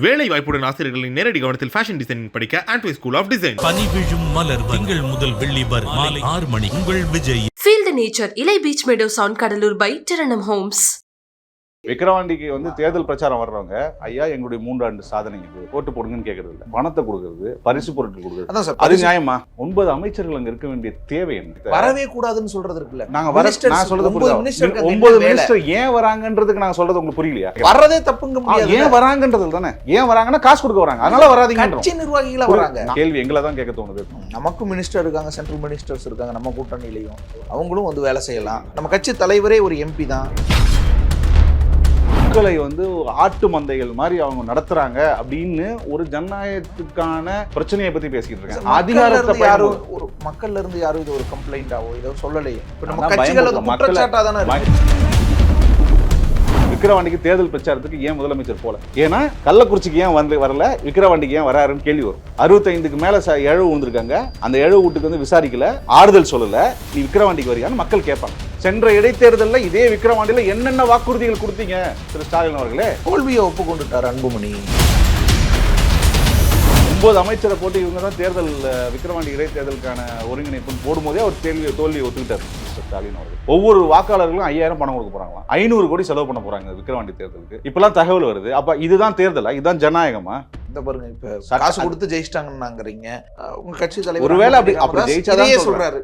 வேலை வாய்ப்புடன் ஆசிரியர்களின் நேரடி கவனத்தில் ஃபேஷன் டிசைனிங் படிக்க ஆண்ட்வே ஸ்கூல் ஆஃப் டிசைன். பனி விழும் மலர் திங்கள் முதல் வெள்ளி வரை மாலை 6 மணி. உங்கள் Vijay. Feel the nature. Ilai Beach Meadows on Kadalur by Tiranam Homes. விக்கிரவாண்டிக்கு தேர்தல் பிரச்சாரம் வர்றவங்க ஐயா எங்களுடைய 3 ஆண்டு சாதனை இது ஓட்டு போடுங்கன்னு கேட்கறது இல்லை, பணத்தை கொடுக்கறது, பரிசு பொருட்கள் கொடுக்குறது. அது நியாயமா? 9 அமைச்சர்கள் அங்க இருக்க வேண்டிய தேவை என்ன? வரவே கூடாதுன்னு சொல்றது இருக்குல்ல. நான் சொல்றது புரியுதா? 9 மினிஸ்டர் ஏன் வராங்கன்றதுக்கு நான் சொல்றது உங்களுக்கு புரியலையா? வரதே தப்புங்க முடியாது. ஏன் வராங்கன்றது தானே. ஏன் வராங்கன்னா காசு கொடுக்க வராங்க, அதனால வராதீங்க. கட்சி நிர்வாகிகளா வராங்க. கேள்வி எங்களை தான் கேட்க தோணுது. நமக்கு மினிஸ்டர் இருக்காங்க, சென்ட்ரல் மினிஸ்டர்ஸ் இருக்காங்க நம்ம கூட்டணியிலையும், அவங்களும் வந்து வேலை செய்யலாம். நம்ம கட்சி தலைவரே ஒரு எம்பி தான். மக்களை ஆட்டு மந்தைகள் மாதிரி அவங்க நடத்துறாங்க அப்படின்னு ஒரு ஜனநாயகத்துக்கான பிரச்சனையை பத்தி பேசிட்டு இருக்காங்க. அதிகாரத்தை யாரும் ஒரு மக்கள்ல இருந்து யாரும் இது ஒரு கம்ப்ளைண்டாவோ இதை சொல்லலையே. இப்ப நம்ம கட்சிகள் குற்றச்சாட்டா தானே. விக்கிரவாண்டிக்கு தேர்தல் பிரச்சாரத்துக்கு ஏன் முதலமைச்சர் போல? ஏன்னா கள்ளக்குறிச்சிக்கு ஏன் வரல, விக்கிரவாண்டிக்கு ஏன் வராருன்னு கேள்வி வரும். 65க்கு மேல இழவு வந்திருக்காங்க. அந்த இழவு வீட்டுக்கு விசாரிக்கல, ஆறுதல் சொல்லல, நீ விக்கிரவாண்டிக்கு வரியான்னு மக்கள் கேட்பாங்க. சென்ற இடைத்தேர்தலில் இதே விக்கிரவாண்டியில என்னென்ன வாக்குறுதிகள் கொடுத்தீங்க திரு ஸ்டாலின் அவர்களே? தோல்வியை ஒப்புக்கொண்டுட்டார் அன்புமணி. 9 அமைச்சரை போட்டு இவங்க தான் தேர்தல் விக்கிரவாண்டி இடைத்தேர்தலுக்கான ஒருங்கிணைப்பு போடும்போதே அவர் தோல்வியை ஒத்துக்கிட்டார் ஸ்டாலின் அவர்கள். ஒவ்வொரு வாக்காளர்களும் 5000 பணம் கொடுக்க போறாங்களாம், 500 கோடி செலவு பண்ண போறாங்க விக்கிரவாண்டி தேர்தலுக்கு. இப்பெல்லாம் தகவல் வருது. அப்ப இதுதான் தேர்தலா? இதுதான் ஜனநாயகமா? இந்த பாருங்க, இப்ப காசு கொடுத்து ஜெயிச்சிட்டாங்கன்னாங்கறீங்க. உங்க கட்சி தலைவர் ஒருவேளை அப்படி ஜெயிச்சாதான் சொல்றாரு,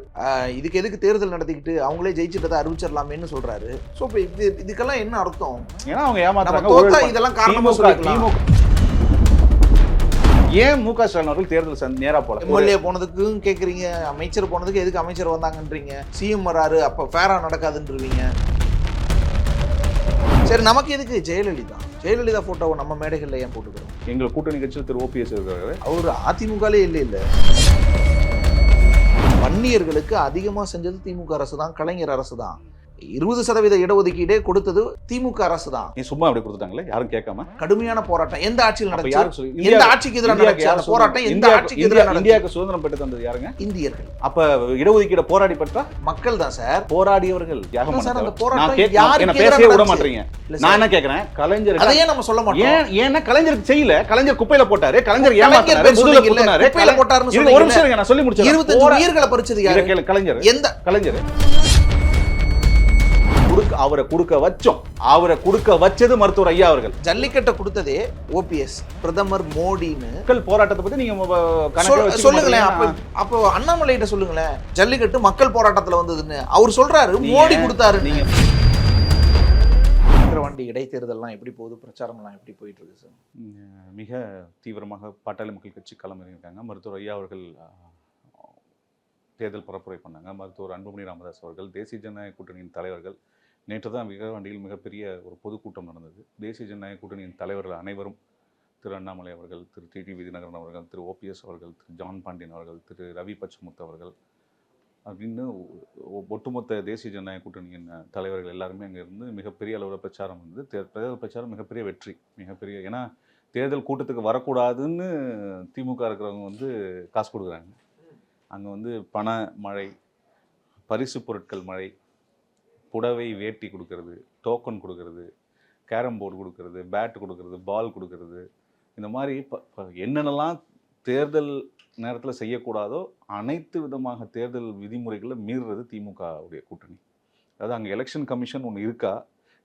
இதுக்கு எதுக்கு தேர்தல் நடத்திக்கிட்டு அவங்களே ஜெயிச்சிட்டதை அறிவிச்சிடலாமேன்னு சொல்றாரு. சோ இதுக்கெல்லாம் என்ன அர்த்தம்? ஏன்னா அவங்க ஏமாத்துறாங்க. இதெல்லாம் காரணமா சொல்லிக்கலாம். ஏன் முக ஸ்டாலின் அவர்கள் தேர்தல் நேரா போல? எம்எல்ஏ போனதுக்கும் கேட்குறீங்க, அமைச்சர் போனதுக்கு எதுக்கு அமைச்சர் வந்தாங்கன்றீங்க, சிஎம் வராரு அப்போ ஃபேரா நடக்காதுன்றீங்க. சரி, நமக்கு எதுக்கு ஜெயலலிதா போட்டோவை நம்ம மேடைகளில் ஏன் போட்டுக்கிறோம்? எங்கள் கூட்டணி கட்சியில் திரு ஓபிஎஸ் இருக்காரு. அவர் அதிமுகலே இல்லை. வன்னியர்களுக்கு அதிகமாக செஞ்சது திமுக அரசு தான், கலைஞர் அரசு தான். 20% இடஒதுக்கீடே கொடுத்தது திமுக அரசு தான். சும்மா அப்படி கொடுத்துட்டாங்களே, யாரும் கேட்காம. கடுமையான போராட்டம் எந்த ஆட்சியில் நடந்துச்சு? எந்த ஆட்சிக்கு எதிராக நடந்துச்சு போராட்டம்? எந்த ஆட்சிக்கு எதிராக நடந்துச்சு? இந்தியாவுக்கு சுதந்திரம் பெற்று தந்தது யாருங்க? இந்தியர்கள். அப்ப இடஒதுக்கீடு போராடி பெற்றா மக்கள் தான் சார். போராடியவர்கள் தியாகம் பண்ணாங்க. அந்த போராட்டம் என்ன பேசவே விட மாட்டீங்க. நான் என்ன கேக்குறேன், கலைஞர் அதையே நம்ம சொல்ல மாட்டோம். ஏன்னா கலைஞருக்கு செய்யல, கலைஞர் குப்பையில போட்டாரு, கலைஞர் ஏமாத்தாரு, முதல்ல போட்டாரு, குப்பையில போட்டாருன்னு சொல்லுங்க. ஒரு நிமிஷம் நான் சொல்லி முடிச்சேன். 25 உயிர்களை பறிச்சது யாரு? கலைஞர். எந்த கலைஞர்? அவரை கொடுக்க வச்சது மருத்துவர் ஐயா அவர்கள். ஜல்லிக்கட்டை கொடுத்ததே ஓபிஎஸ், பிரதமர் மோடின்னு. மக்கள் போராட்டத்தை பத்தி நீங்க சொல்லுங்களேன். அப்போ அண்ணாமலையிட்ட சொல்லுங்களேன், ஜல்லிக்கட்டு மக்கள் போராட்டத்துல வந்ததுன்னு அவர் சொல்றாரு, மோடி கொடுத்தாரு. நீங்க விக்கிரவாண்டி இடைத்தேர்தல்லாம் எப்படி போகுது, பிரச்சாரம்லாம் எப்படி போயிட்டு இருக்கு சார்? மிக தீவிரமாக பாட்டாளி மக்கள் கட்சி களமிறங்கியிருக்காங்க. மருத்துவர் ஐயா அவர்கள் தேர்தல் பரப்புரை பண்ணாங்க. மருத்துவர் அன்புமணி ராமதாஸ் அவர்கள், தேசிய ஜனநாயக கூட்டணியின் தலைவர்கள். நேற்று தான் விக்கிரவாண்டியில் மிகப்பெரிய ஒரு பொதுக்கூட்டம் நடந்தது. தேசிய ஜனநாயக கூட்டணியின் தலைவர்கள் அனைவரும், திரு அண்ணாமலை அவர்கள், திரு டிடிவி தினகரன் அவர்கள், திரு ஓபிஎஸ் அவர்கள், திரு ஜான் பாண்டியன் அவர்கள், திரு ரவி பச்சமுத்து அவர்கள் அப்படின்னு ஒட்டுமொத்த தேசிய ஜனநாயக கூட்டணியின் தலைவர்கள் எல்லாருமே அங்கே இருந்து மிகப்பெரிய அளவில் பிரச்சாரம் வந்து தேர்தல் பிரச்சாரம் மிகப்பெரிய வெற்றி, மிகப்பெரிய. ஏன்னா தேர்தல் கூட்டத்துக்கு வரக்கூடாதுன்னு திமுக இருக்கிறவங்க காசு கொடுக்குறாங்க. அங்கே பண மழை, பரிசு பொருட்கள் மழை, புடவை வேட்டி கொடுக்கறது, டோக்கன் கொடுக்கறது, கேரம் போர்டு கொடுக்கறது, பேட் கொடுக்கறது, பால் கொடுக்கறது, இந்த மாதிரி என்னென்னலாம் தேர்தல் நேரத்தில் செய்யக்கூடாதோ அனைத்து விதமாக தேர்தல் விதிமுறைகளை மீறுறது திமுகவுடைய கூட்டணி. அதாவது அங்கே எலெக்ஷன் கமிஷன் ஒன்று இருக்கா,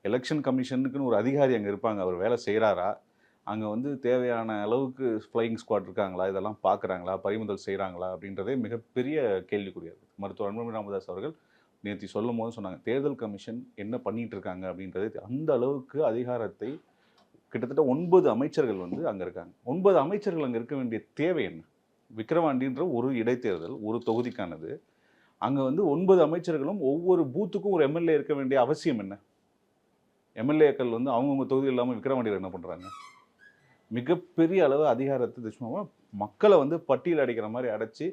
எலெக்ஷன் கமிஷனுக்குன்னு ஒரு அதிகாரி அங்கே இருப்பாங்க, அவர் வேலை செய்கிறாரா, அங்கே தேவையான அளவுக்கு ஃப்ளையிங் ஸ்குவாட் இருக்காங்களா, இதெல்லாம் பார்க்குறாங்களா, பறிமுதல் செய்கிறாங்களா அப்படின்றதே மிகப்பெரிய கேள்விக்குறியாது. மருத்துவர் அன்புமணி ராமதாஸ் அவர்கள் நேற்று சொல்லும் போது சொன்னாங்க, தேர்தல் கமிஷன் என்ன பண்ணிட்டு இருக்காங்க அப்படின்றது. அந்த அளவுக்கு அதிகாரத்தை கிட்டத்தட்ட 9 அமைச்சர்கள் அங்கே இருக்காங்க. 9 அமைச்சர்கள் அங்கே இருக்க வேண்டிய தேவை என்ன? விக்கிரவாண்டின்ற ஒரு இடைத்தேர்தல், ஒரு தொகுதிக்கானது. அங்கே 9 அமைச்சர்களும் ஒவ்வொரு பூத்துக்கும் ஒரு எம்எல்ஏ இருக்க வேண்டிய அவசியம் என்ன? எம்எல்ஏக்கள் அவங்கவுங்க தொகுதி இல்லாமல் விக்கிரவாண்டியில் என்ன பண்ணுறாங்க? மிகப்பெரிய அளவு அதிகாரத்தை துஷ்மமாக மக்களை பட்டியல் அடைக்கிற மாதிரி அடைச்சி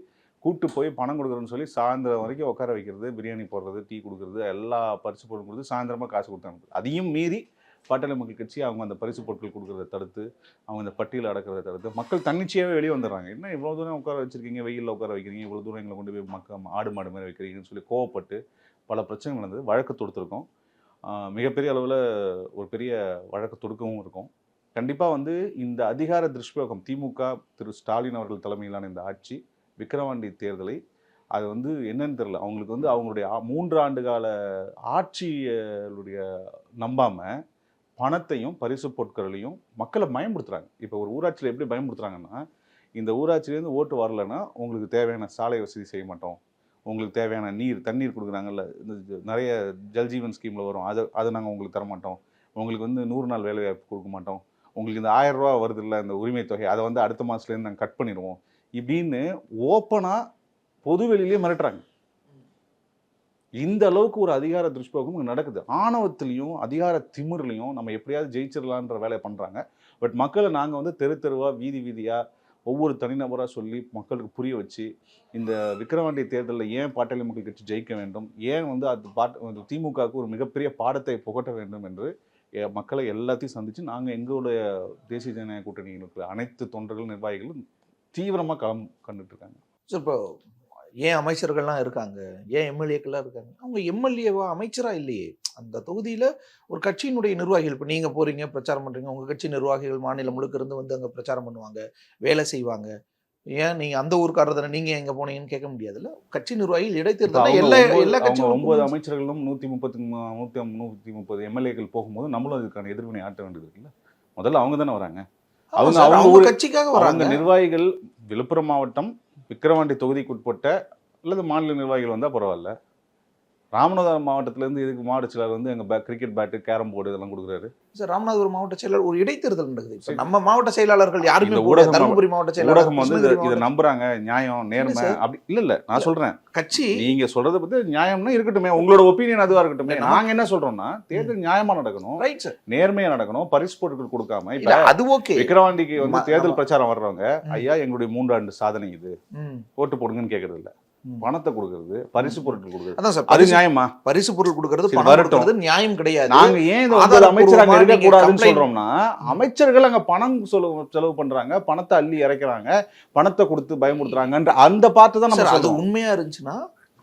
கூட்டு போய் பணம் கொடுக்குறேன்னு சொல்லி சாயந்தரம் வரைக்கும் உட்கார வைக்கிறது, பிரியாணி போடுறது, டீ கொடுக்குறது, எல்லா பரிசு பொருட்கள் கொடுத்து சாயந்தரமாக காசு கொடுத்தாங்க. அதையும் மீறி பாட்டாளி மக்கள் கட்சி அவங்க அந்த பரிசு பொருட்கள் கொடுக்குறத தடுத்து, அவங்க அந்த பட்டியல் அடக்கிறத தடுத்து மக்கள் தன்னிச்சையாகவே வெளியே வந்துடுறாங்க. என்ன இவ்வளோ தூரம் உட்கார வச்சுருக்கீங்க, வெயிலில் உட்கார வைக்கிறீங்க, இவ்வளோ தூரம் எங்களை கொண்டு போய் ஆடு மாடு மாதிரி வைக்கிறீங்கன்னு சொல்லி கோவப்பட்டு பல பிரச்சனைகள் நடந்தது. வழக்கு தொடுத்துருக்கோம். மிகப்பெரிய அளவில் ஒரு பெரிய வழக்கு தொடுக்கவும் இருக்கும். கண்டிப்பாக வந்து இந்த அதிகார துஷ்பிரயோகம் திமுக திரு ஸ்டாலின் அவர்கள் தலைமையிலான இந்த ஆட்சி விக்கிரவாண்டி தேர்தலை அது வந்து என்னன்னு தெரியல, அவங்களுக்கு வந்து அவங்களுடைய 3 ஆண்டு கால ஆட்சியுடைய நம்பாமல் பணத்தையும் பரிசு பொருட்களையும் மக்களை பயன்படுத்துகிறாங்க. இப்போ ஒரு ஊராட்சியில் எப்படி பயன்படுத்துகிறாங்கன்னா, இந்த ஊராட்சியிலேருந்து ஓட்டு வரலைன்னா உங்களுக்கு தேவையான சாலை வசதி செய்ய மாட்டோம், உங்களுக்கு தேவையான தண்ணீர் கொடுக்குறாங்கல்ல, இந்த நிறைய ஜல்ஜீவன் ஸ்கீமில் வரும், அதை நாங்கள் உங்களுக்கு தர மாட்டோம், உங்களுக்கு வந்து 100 நாள் வேலை வாய்ப்பு கொடுக்க மாட்டோம், உங்களுக்கு இந்த 1000 ரூபா வருது இல்லை இந்த உரிமை தொகை, அதை வந்து அடுத்த மாதத்துலேருந்து நாங்கள் கட் பண்ணிடுவோம், இப்படின்னு ஓப்பனாக பொதுவெளியிலே மிரட்டுறாங்க. இந்த அளவுக்கு ஒரு அதிகார துஷ்பிரயோகம் இங்கே நடக்குது. ஆணவத்திலையும் அதிகார திமிர்லையும் நம்ம எப்படியாவது ஜெயிச்சிடலான்ற வேலையை பண்ணுறாங்க. பட் மக்களை நாங்கள் வந்து தெரு தெருவாக வீதி வீதியாக ஒவ்வொரு தனிநபராக சொல்லி மக்களுக்கு புரிய வச்சு இந்த விக்கிரவாண்டி தேர்தலில் ஏன் பாட்டாளி மக்கள் கட்சி ஜெயிக்க வேண்டும், ஏன் வந்து அது திமுகவுக்கு ஒரு மிகப்பெரிய பாடத்தை புகட்ட வேண்டும் என்று மக்களை எல்லாத்தையும் சந்தித்து நாங்கள் எங்களுடைய தேசிய ஜனநாயக கூட்டணிகளுக்கு அனைத்து தொண்டர்கள் நிர்வாகிகளும் தீவிரமாக கண்டுட்டு இருக்காங்க. ஸோ இப்போ ஏன் அமைச்சர்கள்லாம் இருக்காங்க, ஏன் எம்எல்ஏக்கள்லாம் இருக்காங்க, அவங்க எம்எல்ஏவா அமைச்சராக இல்லையே, அந்த தொகுதியில் ஒரு கட்சியினுடைய நிர்வாகிகள், இப்போ நீங்கள் போகிறீங்க பிரச்சாரம் பண்ணுறீங்க, உங்கள் கட்சி நிர்வாகிகள் மாநிலம் முழுக்க இருந்து வந்து அங்கே பிரச்சாரம் பண்ணுவாங்க, வேலை செய்வாங்க. ஏன் நீங்கள் அந்த ஊருக்காரர் தானே, நீங்கள் எங்கே போனீங்கன்னு கேட்க முடியாதுல்ல. கட்சி நிர்வாகிகள் இடைத்தேர்தல் எல்லா கட்சியும் 9 அமைச்சர்களும் 130 எம்எல்ஏக்கள் போகும்போது நம்மளும் அதுக்கான எதிர்வினை ஆட்ட வேண்டியது இருக்குல்ல. முதல்ல அவங்க தானே வராங்க, அவங்க கட்சிக்காக வராங்க. நிர்வாகிகள் விழுப்புரம் மாவட்டம் விக்கிரவாண்டி தொகுதிக்கு உட்பட்ட அல்லது மாநில நிர்வாகிகள் வந்தால் பரவாயில்ல. ராமநாதபுரம் மாவட்டத்திலேருந்து இதுக்கு மாவட்ட செயலர் வந்து எங்கள் கிரிக்கெட் பேட்டு கேரம் போர்டு இதெல்லாம் கொடுக்குறாரு. சார் ராமநாதபுரம் மாவட்ட செயலாளர் ஒரு இடைத்தேர்தல் நடக்குது. நம்ம மாவட்ட செயலாளர்கள் யாருமே தருமபுரி மாவட்ட செயலாளர் வந்து இதை நம்புறாங்க, நியாயம் நேர்மை அப்படி இல்ல. நான் சொல்றேன் கட்சி நீங்க சொல்றதை பத்தி நியாயம்னா இருக்கட்டுமே, உங்களோட ஒப்பீனியன் அதுவா இருக்கட்டுமே. நாங்க என்ன சொல்றோம்னா தேர்தல் நியாயமா நடக்கணும், நேர்மையா நடக்கணும், பரிசு பொருட்கள் கொடுக்காம. இப்ப அது ஓகே, விக்கிரவாண்டிக்கு வந்து தேர்தல் பிரச்சாரம் வர்றவங்க ஐயா எங்களுடைய 3 ஆண்டு சாதனை இது, ஓட்டு போடுங்கன்னு கேட்கறது இல்ல, பணத்தை கொடுக்கறது, பரிசு பொருட்கள் கொடுக்கறது, அது நியாயமா? பரிசு பொருள் கொடுக்கறது நியாயம் கிடையாது. நாங்க ஏன் அமைச்சராக இருக்க கூடாதுன்னு சொல்றோம்னா, அமைச்சர்கள் அங்க பணம் செலவு பண்றாங்க, பணத்தை அள்ளி இறக்குறாங்க, பணத்தை கொடுத்து பயமுறுத்துறாங்கன்ற அந்த பார்த்து தான் நம்ம. அது உண்மையா இருந்துச்சுன்னா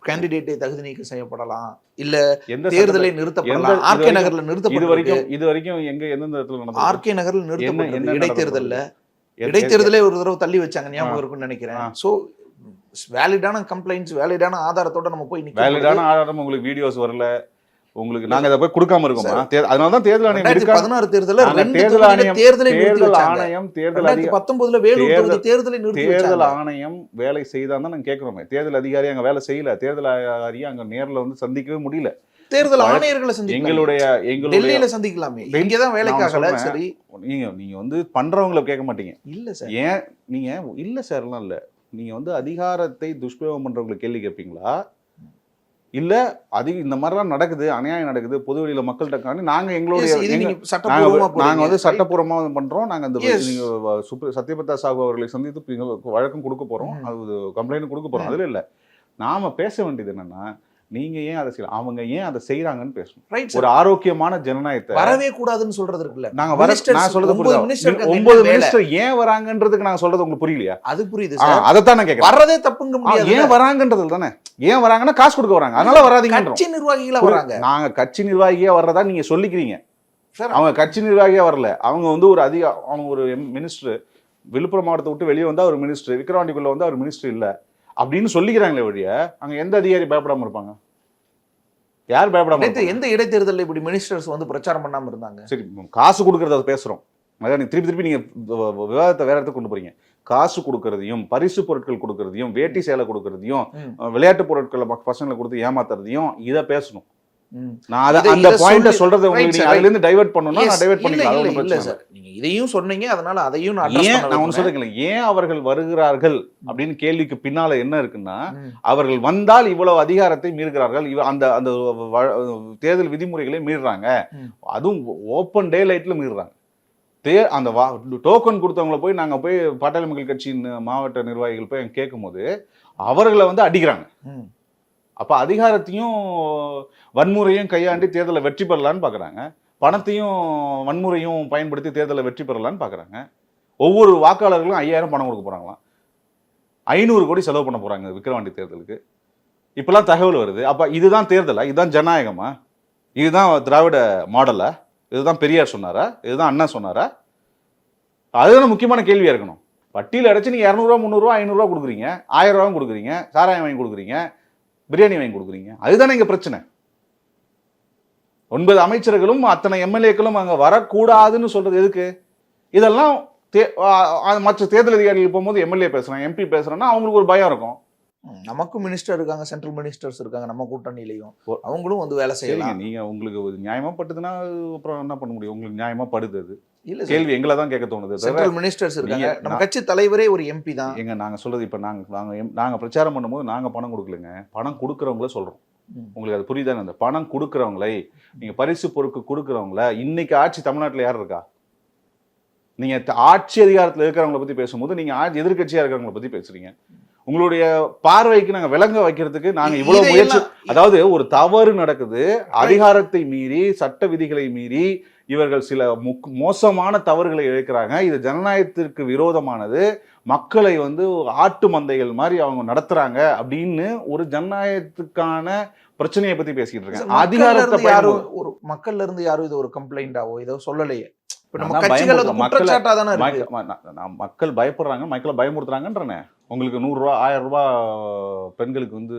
கேண்டிடேட்டை தகுதி நீக்கம் செய்யப்படலாம், இல்ல தேர்தலை நிறுத்தப்படலாம். ஆர்கே நகர்ல நிறுத்தப்படும். இது வரைக்கும் எங்க எந்தெந்த இடத்துல நடந்தது? ஆர்கே நகர்ல நிறுத்தப்படும். இடைத்தேர்தலே ஒரு தடவை தள்ளி வச்சாங்க, ஞாபகம் இருக்குன்னு நினைக்கிறேன். சோ வேலிடான கம்ப்ளைண்ட்ஸ், வேலிடான ஆதாரத்தோட நம்ம போய் வேலிடான ஆதாரம் உங்களுக்கு வீடியோஸ் வரல, உங்களுக்கு நாங்க இத போய் கொடுக்காம இருக்கோமா? அதனால தான் தேர்தல் ஆணையம் 2016 தேர்தல்ல தேர்தல் ஆணையம் 2019ல வேலூர் தொகுதி தேர்தலை நிறுத்தி வச்சாங்க. தேர்தல் ஆணையம் வேலை செய்தா தான் நாங்க கேக்குறோமே. தேர்தல் அதிகாரி அங்க வேலை செய்யல, தேர்தல் அதிகாரி அங்க நேர்ல வந்து சந்திக்கவே முடியல. தேர்தல் ஆணையர்களை எங்களுடைய டெல்லியில சந்திக்கலாமே, இங்க தான் வேலைக்காகல. சரி, நீங்க வந்து பண்றவங்களை கேட்க மாட்டீங்க. இல்ல சார், ஏன் நீங்க இல்ல சார்லாம் இல்ல, நீங்க வந்து அதிகாரத்தை துஷ்பிரயோகம் பண்றவங்களுக்கு கேள்வி கேட்பீங்களா? இல்ல இந்த மாதிரிலாம் நடக்குது, அநியாயம் நடக்குது பொதுவெளியில மக்கள்கிட்ட காணி நாங்க எங்களுடைய நாங்க வந்து சட்டப்பூர்வமா பண்றோம், நாங்க அந்த சத்யபிரதா சாஹூ அவர்களை சந்தித்து வழக்கம் கொடுக்க போறோம், அது கம்ப்ளைண்ட் கொடுக்க போறோம். அதுல இல்ல, நாம பேச வேண்டியது என்னன்னா, நீங்க ஏன் அதை செய்யலாம், அவங்க ஏன் அதை செய்யறாங்கன்னு பேசணும். ஒரு ஆரோக்கியமான ஜனநாயகத்தை வரவே கூடாதுன்னு சொல்றது இருக்குல்ல. நாங்க நான் சொல்றது 9 மினிஸ்டர் ஏன் வராங்கன்றதுக்கு நாங்க சொல்றது உங்களுக்கு புரியலையா? அது புரியுது, அதைத்தான் நான் கேட்கிறேன். வரதே தப்புங்க முடியாது, ஏன் வராங்கன்றது தானே. ஏன் வராங்கன்னா காசு கொடுக்க வராங்க, அதனால வராதீங்க. கட்சி நிர்வாகிகளா வராங்க. நாங்க கட்சி நிர்வாகியா வர்றதா நீங்க சொல்லிக்கிறீங்க. அவங்க கட்சி நிர்வாகியா வரல, அவங்க வந்து ஒரு அவங்க ஒரு மினிஸ்டர், விழுப்புரம் மாவட்டத்தை விட்டு வெளியே வந்தா ஒரு மினிஸ்டர், விக்கிரவாண்டிக்குள்ள வந்தா ஒரு மினிஸ்டர் இல்ல அப்படின்னு சொல்லிக்கிறாங்களே வழிய, அங்க எந்த அதிகாரி பயப்படாம இருப்பாங்க? யார் பயப்படாம? எந்த இடைத்தேர்தலில் இப்படி மினிஸ்டர்ஸ் வந்து பிரச்சாரம் பண்ணாம இருந்தாங்க? சரி, காசு கொடுக்கறத பேசுறோம், அதான் திருப்பி நீங்க விவாதத்தை வேற இடத்துக்கு கொண்டு போறீங்க. காசு கொடுக்கறதையும், பரிசு பொருட்கள் கொடுக்கறதையும், வேட்டி சேலை கொடுக்கறதையும், விளையாட்டு பொருட்களை பசங்களை கொடுத்து ஏமாத்துறதையும் இதை பேசணும். நான் அந்த பாயிண்ட சொல்றது உங்களுக்கு அதுல இருந்து டைவர்ட் பண்ணனும்னா நான் டைவர்ட் பண்ணிக்கலாம். இல்ல சார், நீங்க இதையும் சொன்னீங்க, அதனால அதையும் நான் ஒன்னு சொல்றேன். ஏன் அவர்கள் வருகிறார்கள் அப்படின்னு கேள்விக்கு பின்னால என்ன இருக்குன்னா, அவர்கள் வந்தால் இவ்வளவு அதிகாரத்தை மீறுகிறார்கள், அந்த அந்த தேர்தல் விதிமுறைகளை மீறுறாங்க, அதுவும் ஓப்பன் டே லைட்ல மீறுறாங்க. அந்த டோக்கன் கொடுத்தவங்கள போய் நாங்க போய் பாட்டாளி மக்கள் கட்சியின் மாவட்ட நிர்வாகிகள் போய் கேட்கும் போது அவர்களை வந்து அடிக்கிறாங்க. அப்ப அதிகாரத்தையும் வன்முறையும் கையாண்டி தேர்தலை வெற்றி பெறலான்னு பாக்குறாங்க, பணத்தையும் வன்முறையும் பயன்படுத்தி தேர்தலை வெற்றி பெறலான்னு பாக்குறாங்க. ஒவ்வொரு வாக்காளர்களும் 5000 பணம் கொடுக்க போறாங்களாம், 500 கோடி செலவு பண்ண போறாங்க விக்கிரவாண்டி தேர்தலுக்கு. இப்பெல்லாம் தகவல் வருது. அப்ப இதுதான் தேர்தலா? இதுதான் ஜனநாயகமா? இதுதான் திராவிட மாடலா? இதுதான் பெரியார் சொன்னாரா? இதுதான் அண்ணா சொன்னாரா? அதுதான் முக்கியமான கேள்வியாக இருக்கணும். வட்டியில் அடைச்சு நீங்கள் 200 ரூபா 300 ரூபா 500 ரூபா கொடுக்குறீங்க, 1000 ரூபாவும் கொடுக்குறீங்க, சாராயம் வாங்கி கொடுக்குறீங்க, பிரியாணி வாங்கி கொடுக்குறீங்க. அதுதானே இங்கே பிரச்சனை. 9 அமைச்சர்களும் அத்தனை எம்எல்ஏக்களும் அங்கே வரக்கூடாதுன்னு சொல்றது எதுக்கு? இதெல்லாம் மற்ற தேர்தல் அதிகாரிகள் போகும்போது எம்எல்ஏ பேசுறாங்க, எம்பி பேசுறேன்னா அவங்களுக்கு ஒரு பயம் இருக்கும். நமக்கும் மினிஸ்டர் இருக்காங்க, சென்ட்ரல் மினிஸ்டர்ஸ் இருக்காங்க நம்ம கூட்டணியிலையும், அவங்களும் வந்து வேலை செய்யலாம். நீங்க உங்களுக்கு நியாயமா பட்டுதுன்னா அப்புறம் என்ன பண்ண முடியும்? உங்களுக்கு நியாயமா படுது அது இல்ல கேள்வி எங்களை தான் கேட்க தோணுது. சென்ட்ரல் மினிஸ்டர்ஸ் இருக்காங்க, நம்ம கட்சி தலைவரே ஒரு எம்பி தான். எங்க நாங்க சொல்றது இப்ப நாங்க பிரச்சாரம் பண்ணும்போது நாங்க பணம் கொடுக்கலங்க, பணம் கொடுக்கறவங்கள சொல்றோம். உங்களுக்கு அது புரியுதானே? அந்த பணம் கொடுக்கறவங்களை, நீங்க பரிசு பொருட்கள் கொடுக்கறவங்கள, இன்னைக்கு ஆட்சி தமிழ்நாட்டில் யார் இருக்கா? நீங்க ஆட்சி அதிகாரத்தில் இருக்கிறவங்களை பத்தி பேசும்போது நீங்க எதிர்கட்சியா இருக்கிறவங்களை பத்தி பேசுறீங்க. உங்களுடைய பார்வைக்கு நாங்க விளங்க வைக்கிறதுக்கு நாங்க இவ்வளவு முயற்சி. அதாவது ஒரு தவறு நடக்குது, அதிகாரத்தை மீறி சட்ட விதிகளை மீறி இவர்கள் சில மோசமான தவறுகளை இழைக்கிறாங்க. இது ஜனநாயகத்திற்கு விரோதமானது, மக்களை வந்து ஆட்டு மந்தைகள் மாதிரி அவங்க நடத்துறாங்க அப்படின்னு ஒரு ஜனநாயகத்துக்கான பிரச்சனையை பத்தி பேசிட்டு இருக்காங்க. அதிகாரத்தை யாரும் ஒரு மக்கள்ல இருந்து யாரும் இது ஒரு கம்ப்ளைண்டாவோ ஏதோ சொல்லலையே. மக்கள் பயப்படுறாங்க, மக்களை பயமுறுத்துறாங்கன்றனே. உங்களுக்கு 100 ரூபா 1000 ரூபா பெண்களுக்கு வந்து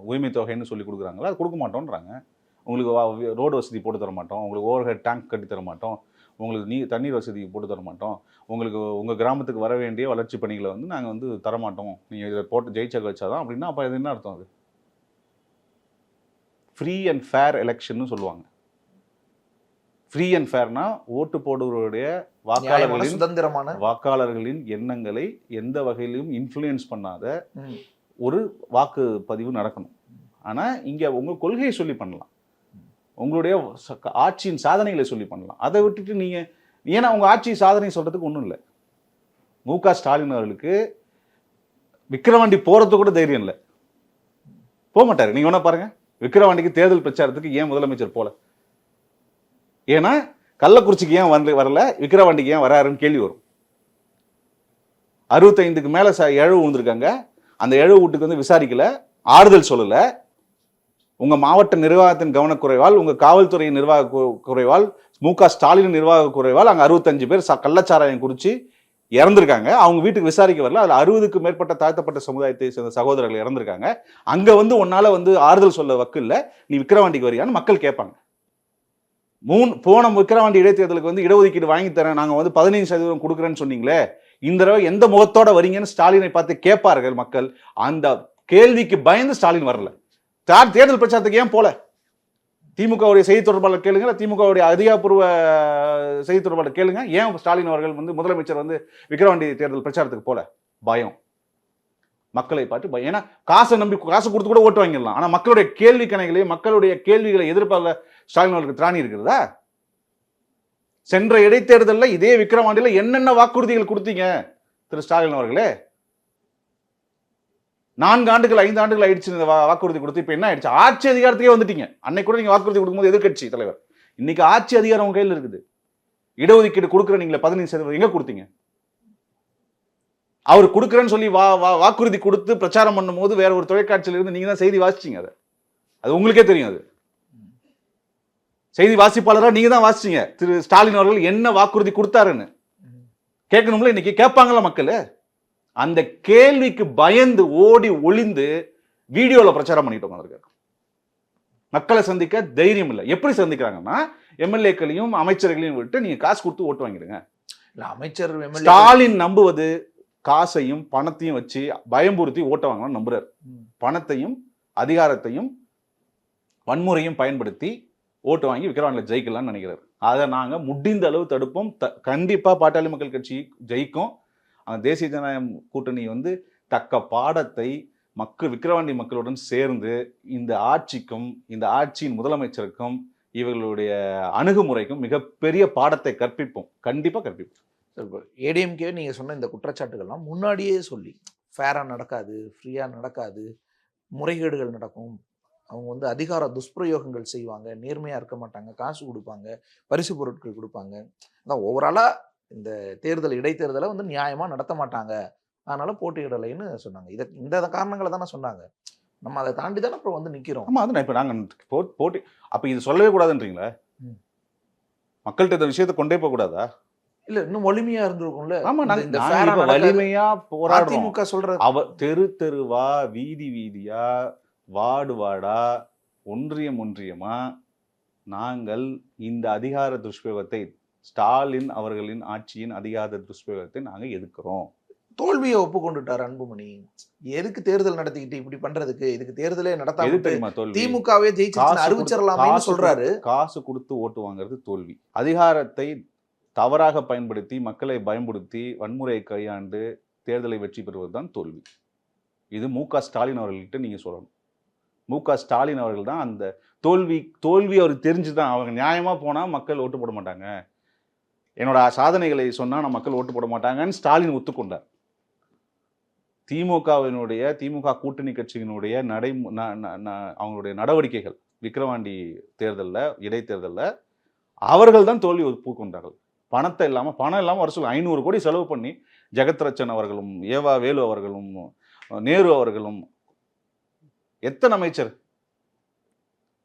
உரிமை தொகைன்னு சொல்லி கொடுக்குறாங்களா? அது கொடுக்க மாட்டோன்றாங்க. உங்களுக்கு ரோடு வசதி போட்டு தர மாட்டோம், உங்களுக்கு ஓவர் ஹெட் டேங்க் கட்டி தர மாட்டோம், உங்களுக்கு தண்ணீர் வசதி போட்டு தர மாட்டோம், உங்களுக்கு உங்கள் கிராமத்துக்கு வர வேண்டிய வளர்ச்சி பணிகளை வந்து நாங்கள் வந்து தரமாட்டோம், நீங்கள் இதை போட்டு ஜெயிச்சா கழிச்சாதான் அப்படின்னா அப்போ அது என்ன அர்த்தம்? அது ஃப்ரீ அண்ட் ஃபேர் எலெக்ஷன்னு சொல்லுவாங்க. ஃப்ரீ அண்ட் ஃபேர்னா ஓட்டு போடுவருடைய வாக்காளர்களின் எண்ணங்களை எந்த வகையிலும் இன்ஃப்ளூயன்ஸ் பண்ணாத ஒரு வாக்குப்பதிவு நடக்கணும். ஆனால் இங்கே உங்கள் கொள்கையை சொல்லி பண்ணலாம், உங்களுடைய ஆட்சியின் சாதனைகளை சொல்லி பண்ணலாம். அதை விட்டுட்டு நீங்கள் ஏன்னா உங்கள் ஆட்சி சாதனை சொல்கிறதுக்கு ஒன்றும் இல்லை. மு.க. ஸ்டாலின் அவர்களுக்கு விக்கிரவாண்டி போகிறது கூட தைரியம் இல்லை, போக மாட்டார். நீங்கள் ஒன்றா பாருங்கள், விக்கிரவாண்டிக்கு தேர்தல் பிரச்சாரத்துக்கு ஏன் முதலமைச்சர் போல? ஏன்னா கள்ளக்குறிச்சிக்கு ஏன் வரல, விக்கிரவாண்டிக்கு ஏன் வராருன்னு கேள்வி வரும். 65க்கு மேலே இழவு வந்திருக்காங்க, அந்த இழவு வீட்டுக்கு வந்து விசாரிக்கல, ஆறுதல் சொல்லலை. உங்கள் மாவட்ட நிர்வாகத்தின் கவனக்குறைவால், உங்கள் காவல்துறையின் நிர்வாக குறைவால், மு.க. ஸ்டாலின் நிர்வாக குறைவால் அங்கே 65 பேர் கள்ளச்சாராயம் குடிச்சு இறந்துருக்காங்க. அவங்க வீட்டுக்கு விசாரிக்க வரல. அதில் 60க்கு மேற்பட்ட தாழ்த்தப்பட்ட சமுதாயத்தை சேர்ந்த சகோதரர்கள் இறந்துருக்காங்க. அங்கே வந்து உன்னால் வந்து ஆறுதல் சொல்ல வக்கு இல்லை, நீ விக்கிரவாண்டிக்கு வரியான்னு மக்கள் கேட்பாங்க. போன விக்கிரவாண்டி இடைத்தேர்தலுக்கு வந்து இடஒதுக்கீடு வாங்கி தரேன், நாங்கள் வந்து 15% கொடுக்குறேன்னு சொன்னீங்களே, இந்த தடவை எந்த முகத்தோட வரீங்கன்னு ஸ்டாலினை பார்த்து கேட்பார்கள் மக்கள். அந்த கேள்விக்கு பயந்து ஸ்டாலின் வரல. தேர்தல் பிரச்சாரத்துக்கு ஏன் போல? திமுகவுடைய செய்தி தொடர்பாளர் கேளுங்க, திமுகவுடைய அதிகாரப்பூர்வ செய்தி தொடர்பாளர் கேளுங்க, ஏன் ஸ்டாலின் அவர்கள் வந்து முதலமைச்சர் வந்து விக்கிரவாண்டி தேர்தல் பிரச்சாரத்துக்கு போல? பயம், மக்களை பார்த்து பயம். ஏன்னா காசை நம்பி காசு கொடுத்து கூட ஓட்டு வாங்கிடலாம். ஆனால் மக்களுடைய கேள்வி கணைகளையும் மக்களுடைய கேள்விகளை எதிர்பார்க்க ஸ்டாலின் அவர்களுக்கு திராணி இருக்கிறதா? சென்ற இடைத்தேர்தலில் இதே விக்கிரவாண்டியில் என்னென்ன வாக்குறுதிகள் கொடுத்தீங்க திரு ஸ்டாலின் அவர்களே? 4 ஆண்டுகள் 5 ஆண்டுகள் ஆயிடுச்சு இந்த வாக்குறுதி கொடுத்து. இப்போ என்ன ஆயிடுச்சு? ஆட்சி அதிகாரத்துக்கே வந்துட்டீங்க. அன்னைக்கு கூட நீங்க வாக்குறுதி கொடுக்கும்போது எதிர்கட்சி தலைவர், இன்னைக்கு ஆட்சி அதிகாரம் உங்க கையில் இருக்குது. இடஒதுக்கீடு கொடுக்குற நீங்களே 15% எங்க கொடுத்தீங்க? அவர் கொடுக்குறேன்னு சொல்லி வாக்குறுதி கொடுத்து பிரச்சாரம் பண்ணும் போது வேற ஒரு தொலைக்காட்சியில இருந்து நீங்க தான் செய்தி வாசிச்சீங்க. அது உங்களுக்கே தெரியும். அது செய்தி வாசிப்பாளராக நீங்க தான் வாசிச்சீங்க. திரு ஸ்டாலின் அவர்கள் என்ன வாக்குறுதி கொடுத்தாருன்னு கேட்கணும்ல. இன்னைக்கு கேட்பாங்களா மக்கள்? அந்த கேள்விக்கு பயந்து ஓடி ஒளிந்து வீடியோல பிரச்சாரம் பண்ணிட்டு உட்கார்ந்திருக்காங்க. மக்களை சந்திக்க தைரியம் இல்லை. எப்படி சந்திக்கிறாங்கன்னா, எம்எல்ஏக்களையும் அமைச்சர்களையும் விட்டு நீங்க காசு கொடுத்து ஓட்டு வாங்கிடுங்க. அமைச்சர் ஸ்டாலின் நம்புவது காசையும் பணத்தையும் வச்சு பயம்புறுத்தி ஓட்ட வாங்கலாம் நம்புறாரு. பணத்தையும் அதிகாரத்தையும் வன்முறையும் பயன்படுத்தி ஓட்டு வாங்கி விக்கிரவாண்டியில் ஜெயிக்கலாம்னு நினைக்கிறாரு. அதை நாங்கள் முடிந்த அளவு தடுப்போம். கண்டிப்பா பாட்டாளி மக்கள் கட்சி ஜெயிக்கும். அந்த தேசிய ஜனநாயக கூட்டணி வந்து தக்க பாடத்தை விக்கிரவாண்டி மக்களுடன் சேர்ந்து இந்த ஆட்சிக்கும் இந்த ஆட்சியின் முதலமைச்சருக்கும் இவர்களுடைய அணுகுமுறைக்கும் மிகப்பெரிய பாடத்தை கற்பிப்போம். கண்டிப்பா கற்பிப்போம். ஏடிஎம்கே நீங்க சொன்ன இந்த குற்றச்சாட்டுகள்லாம் முன்னாடியே சொல்லி ஃபேரா நடக்காது, ஃப்ரீயா நடக்காது, முறைகேடுகள் நடக்கும், அவங்க வந்து அதிகார துஷ்பிரயோகங்கள் செய்வாங்க, நேர்மையா இருக்க மாட்டாங்க, காசு கொடுப்பாங்க, பரிசு பொருட்கள் கொடுப்பாங்க, அதான் ஓவராலா இந்த இடைத்தேர்தலை வந்து நியாயமா நடத்த மாட்டாங்க, அதனால போட்டியிடலைன்னு சொன்னாங்க. இந்த காரணங்களை தானே சொன்னாங்க. நம்ம அதை தாண்டி தானே அப்புறம் வந்து நிக்கிறோம். ஆமா, அது இப்ப நாங்க போட்டி அப்ப இது சொல்லவே கூடாதுன்றீங்களா? மக்கள்கிட்ட இந்த விஷயத்தை கொண்டே போக கூடாதா? இல்ல இன்னும் வலிமையா இருந்திருக்கும்ல. ஆமா, இந்த நாங்க ஃபேரா இப்ப நடக்காது. வலிமையா போராடுறோம். அதிமுக சொல்றது தெரு தெருவா, வீதி வீதியா, வார்டு வார்டா, ஒன்றியம் ஒன்றியமா நாங்கள் இந்த அதிகார துஷ்பிரயோகத்தை, ஸ்டாலின் அவர்களின் ஆட்சியின் அதிகார துஷ்பிரயோகத்தை நாங்க எதிர்க்கிறோம். தோல்வியை ஒப்புக்கொண்டுட்டார் அன்புமணி. எதுக்கு தேர்தல் நடத்திக்கிட்டு இப்படி பண்றதுக்கு, இதுக்கு தேர்தலே எது நடத்தாம தெரியுமா தோல்வி? திமுகவே ஜெயிச்சு அறிவிச்சிடலாமே சொல்றாரு. காசு கொடுத்து ஓட்டு வாங்குறது தோல்வி. அதிகாரத்தை தவறாக பயன்படுத்தி, மக்களை பயன்படுத்தி, வன்முறையை கையாண்டு தேர்தலை வெற்றி பெறுவதுதான் தோல்வி. இது மு.க. ஸ்டாலின் அவர்கள்கிட்ட நீங்க சொல்லணும். மு.க. ஸ்டாலின் அவர்கள் தான் அந்த தோல்வி அவருக்கு தெரிஞ்சுதான். அவங்க நியாயமா போனா மக்கள் ஓட்டு போட மாட்டாங்க, என்னோட சாதனைகளை சொன்னா நான் மக்கள் ஓட்டு போட மாட்டாங்கன்னு ஸ்டாலின் ஒத்துக்கொண்டார். திமுக கூட்டணி கட்சியினுடைய அவங்களுடைய நடவடிக்கைகள் விக்கிரவாண்டி தேர்தலில், இடைத்தேர்தலில் அவர்கள் தான் தோல்வி ஒப்புக்கொண்டார்கள். பணம் இல்லாமல் வருஷம் 500 கோடி செலவு பண்ணி ஜெகத்ரட்சன் அவர்களும், ஏவா வேலு அவர்களும், நேரு அவர்களும், எத்தனை அமைச்சர்,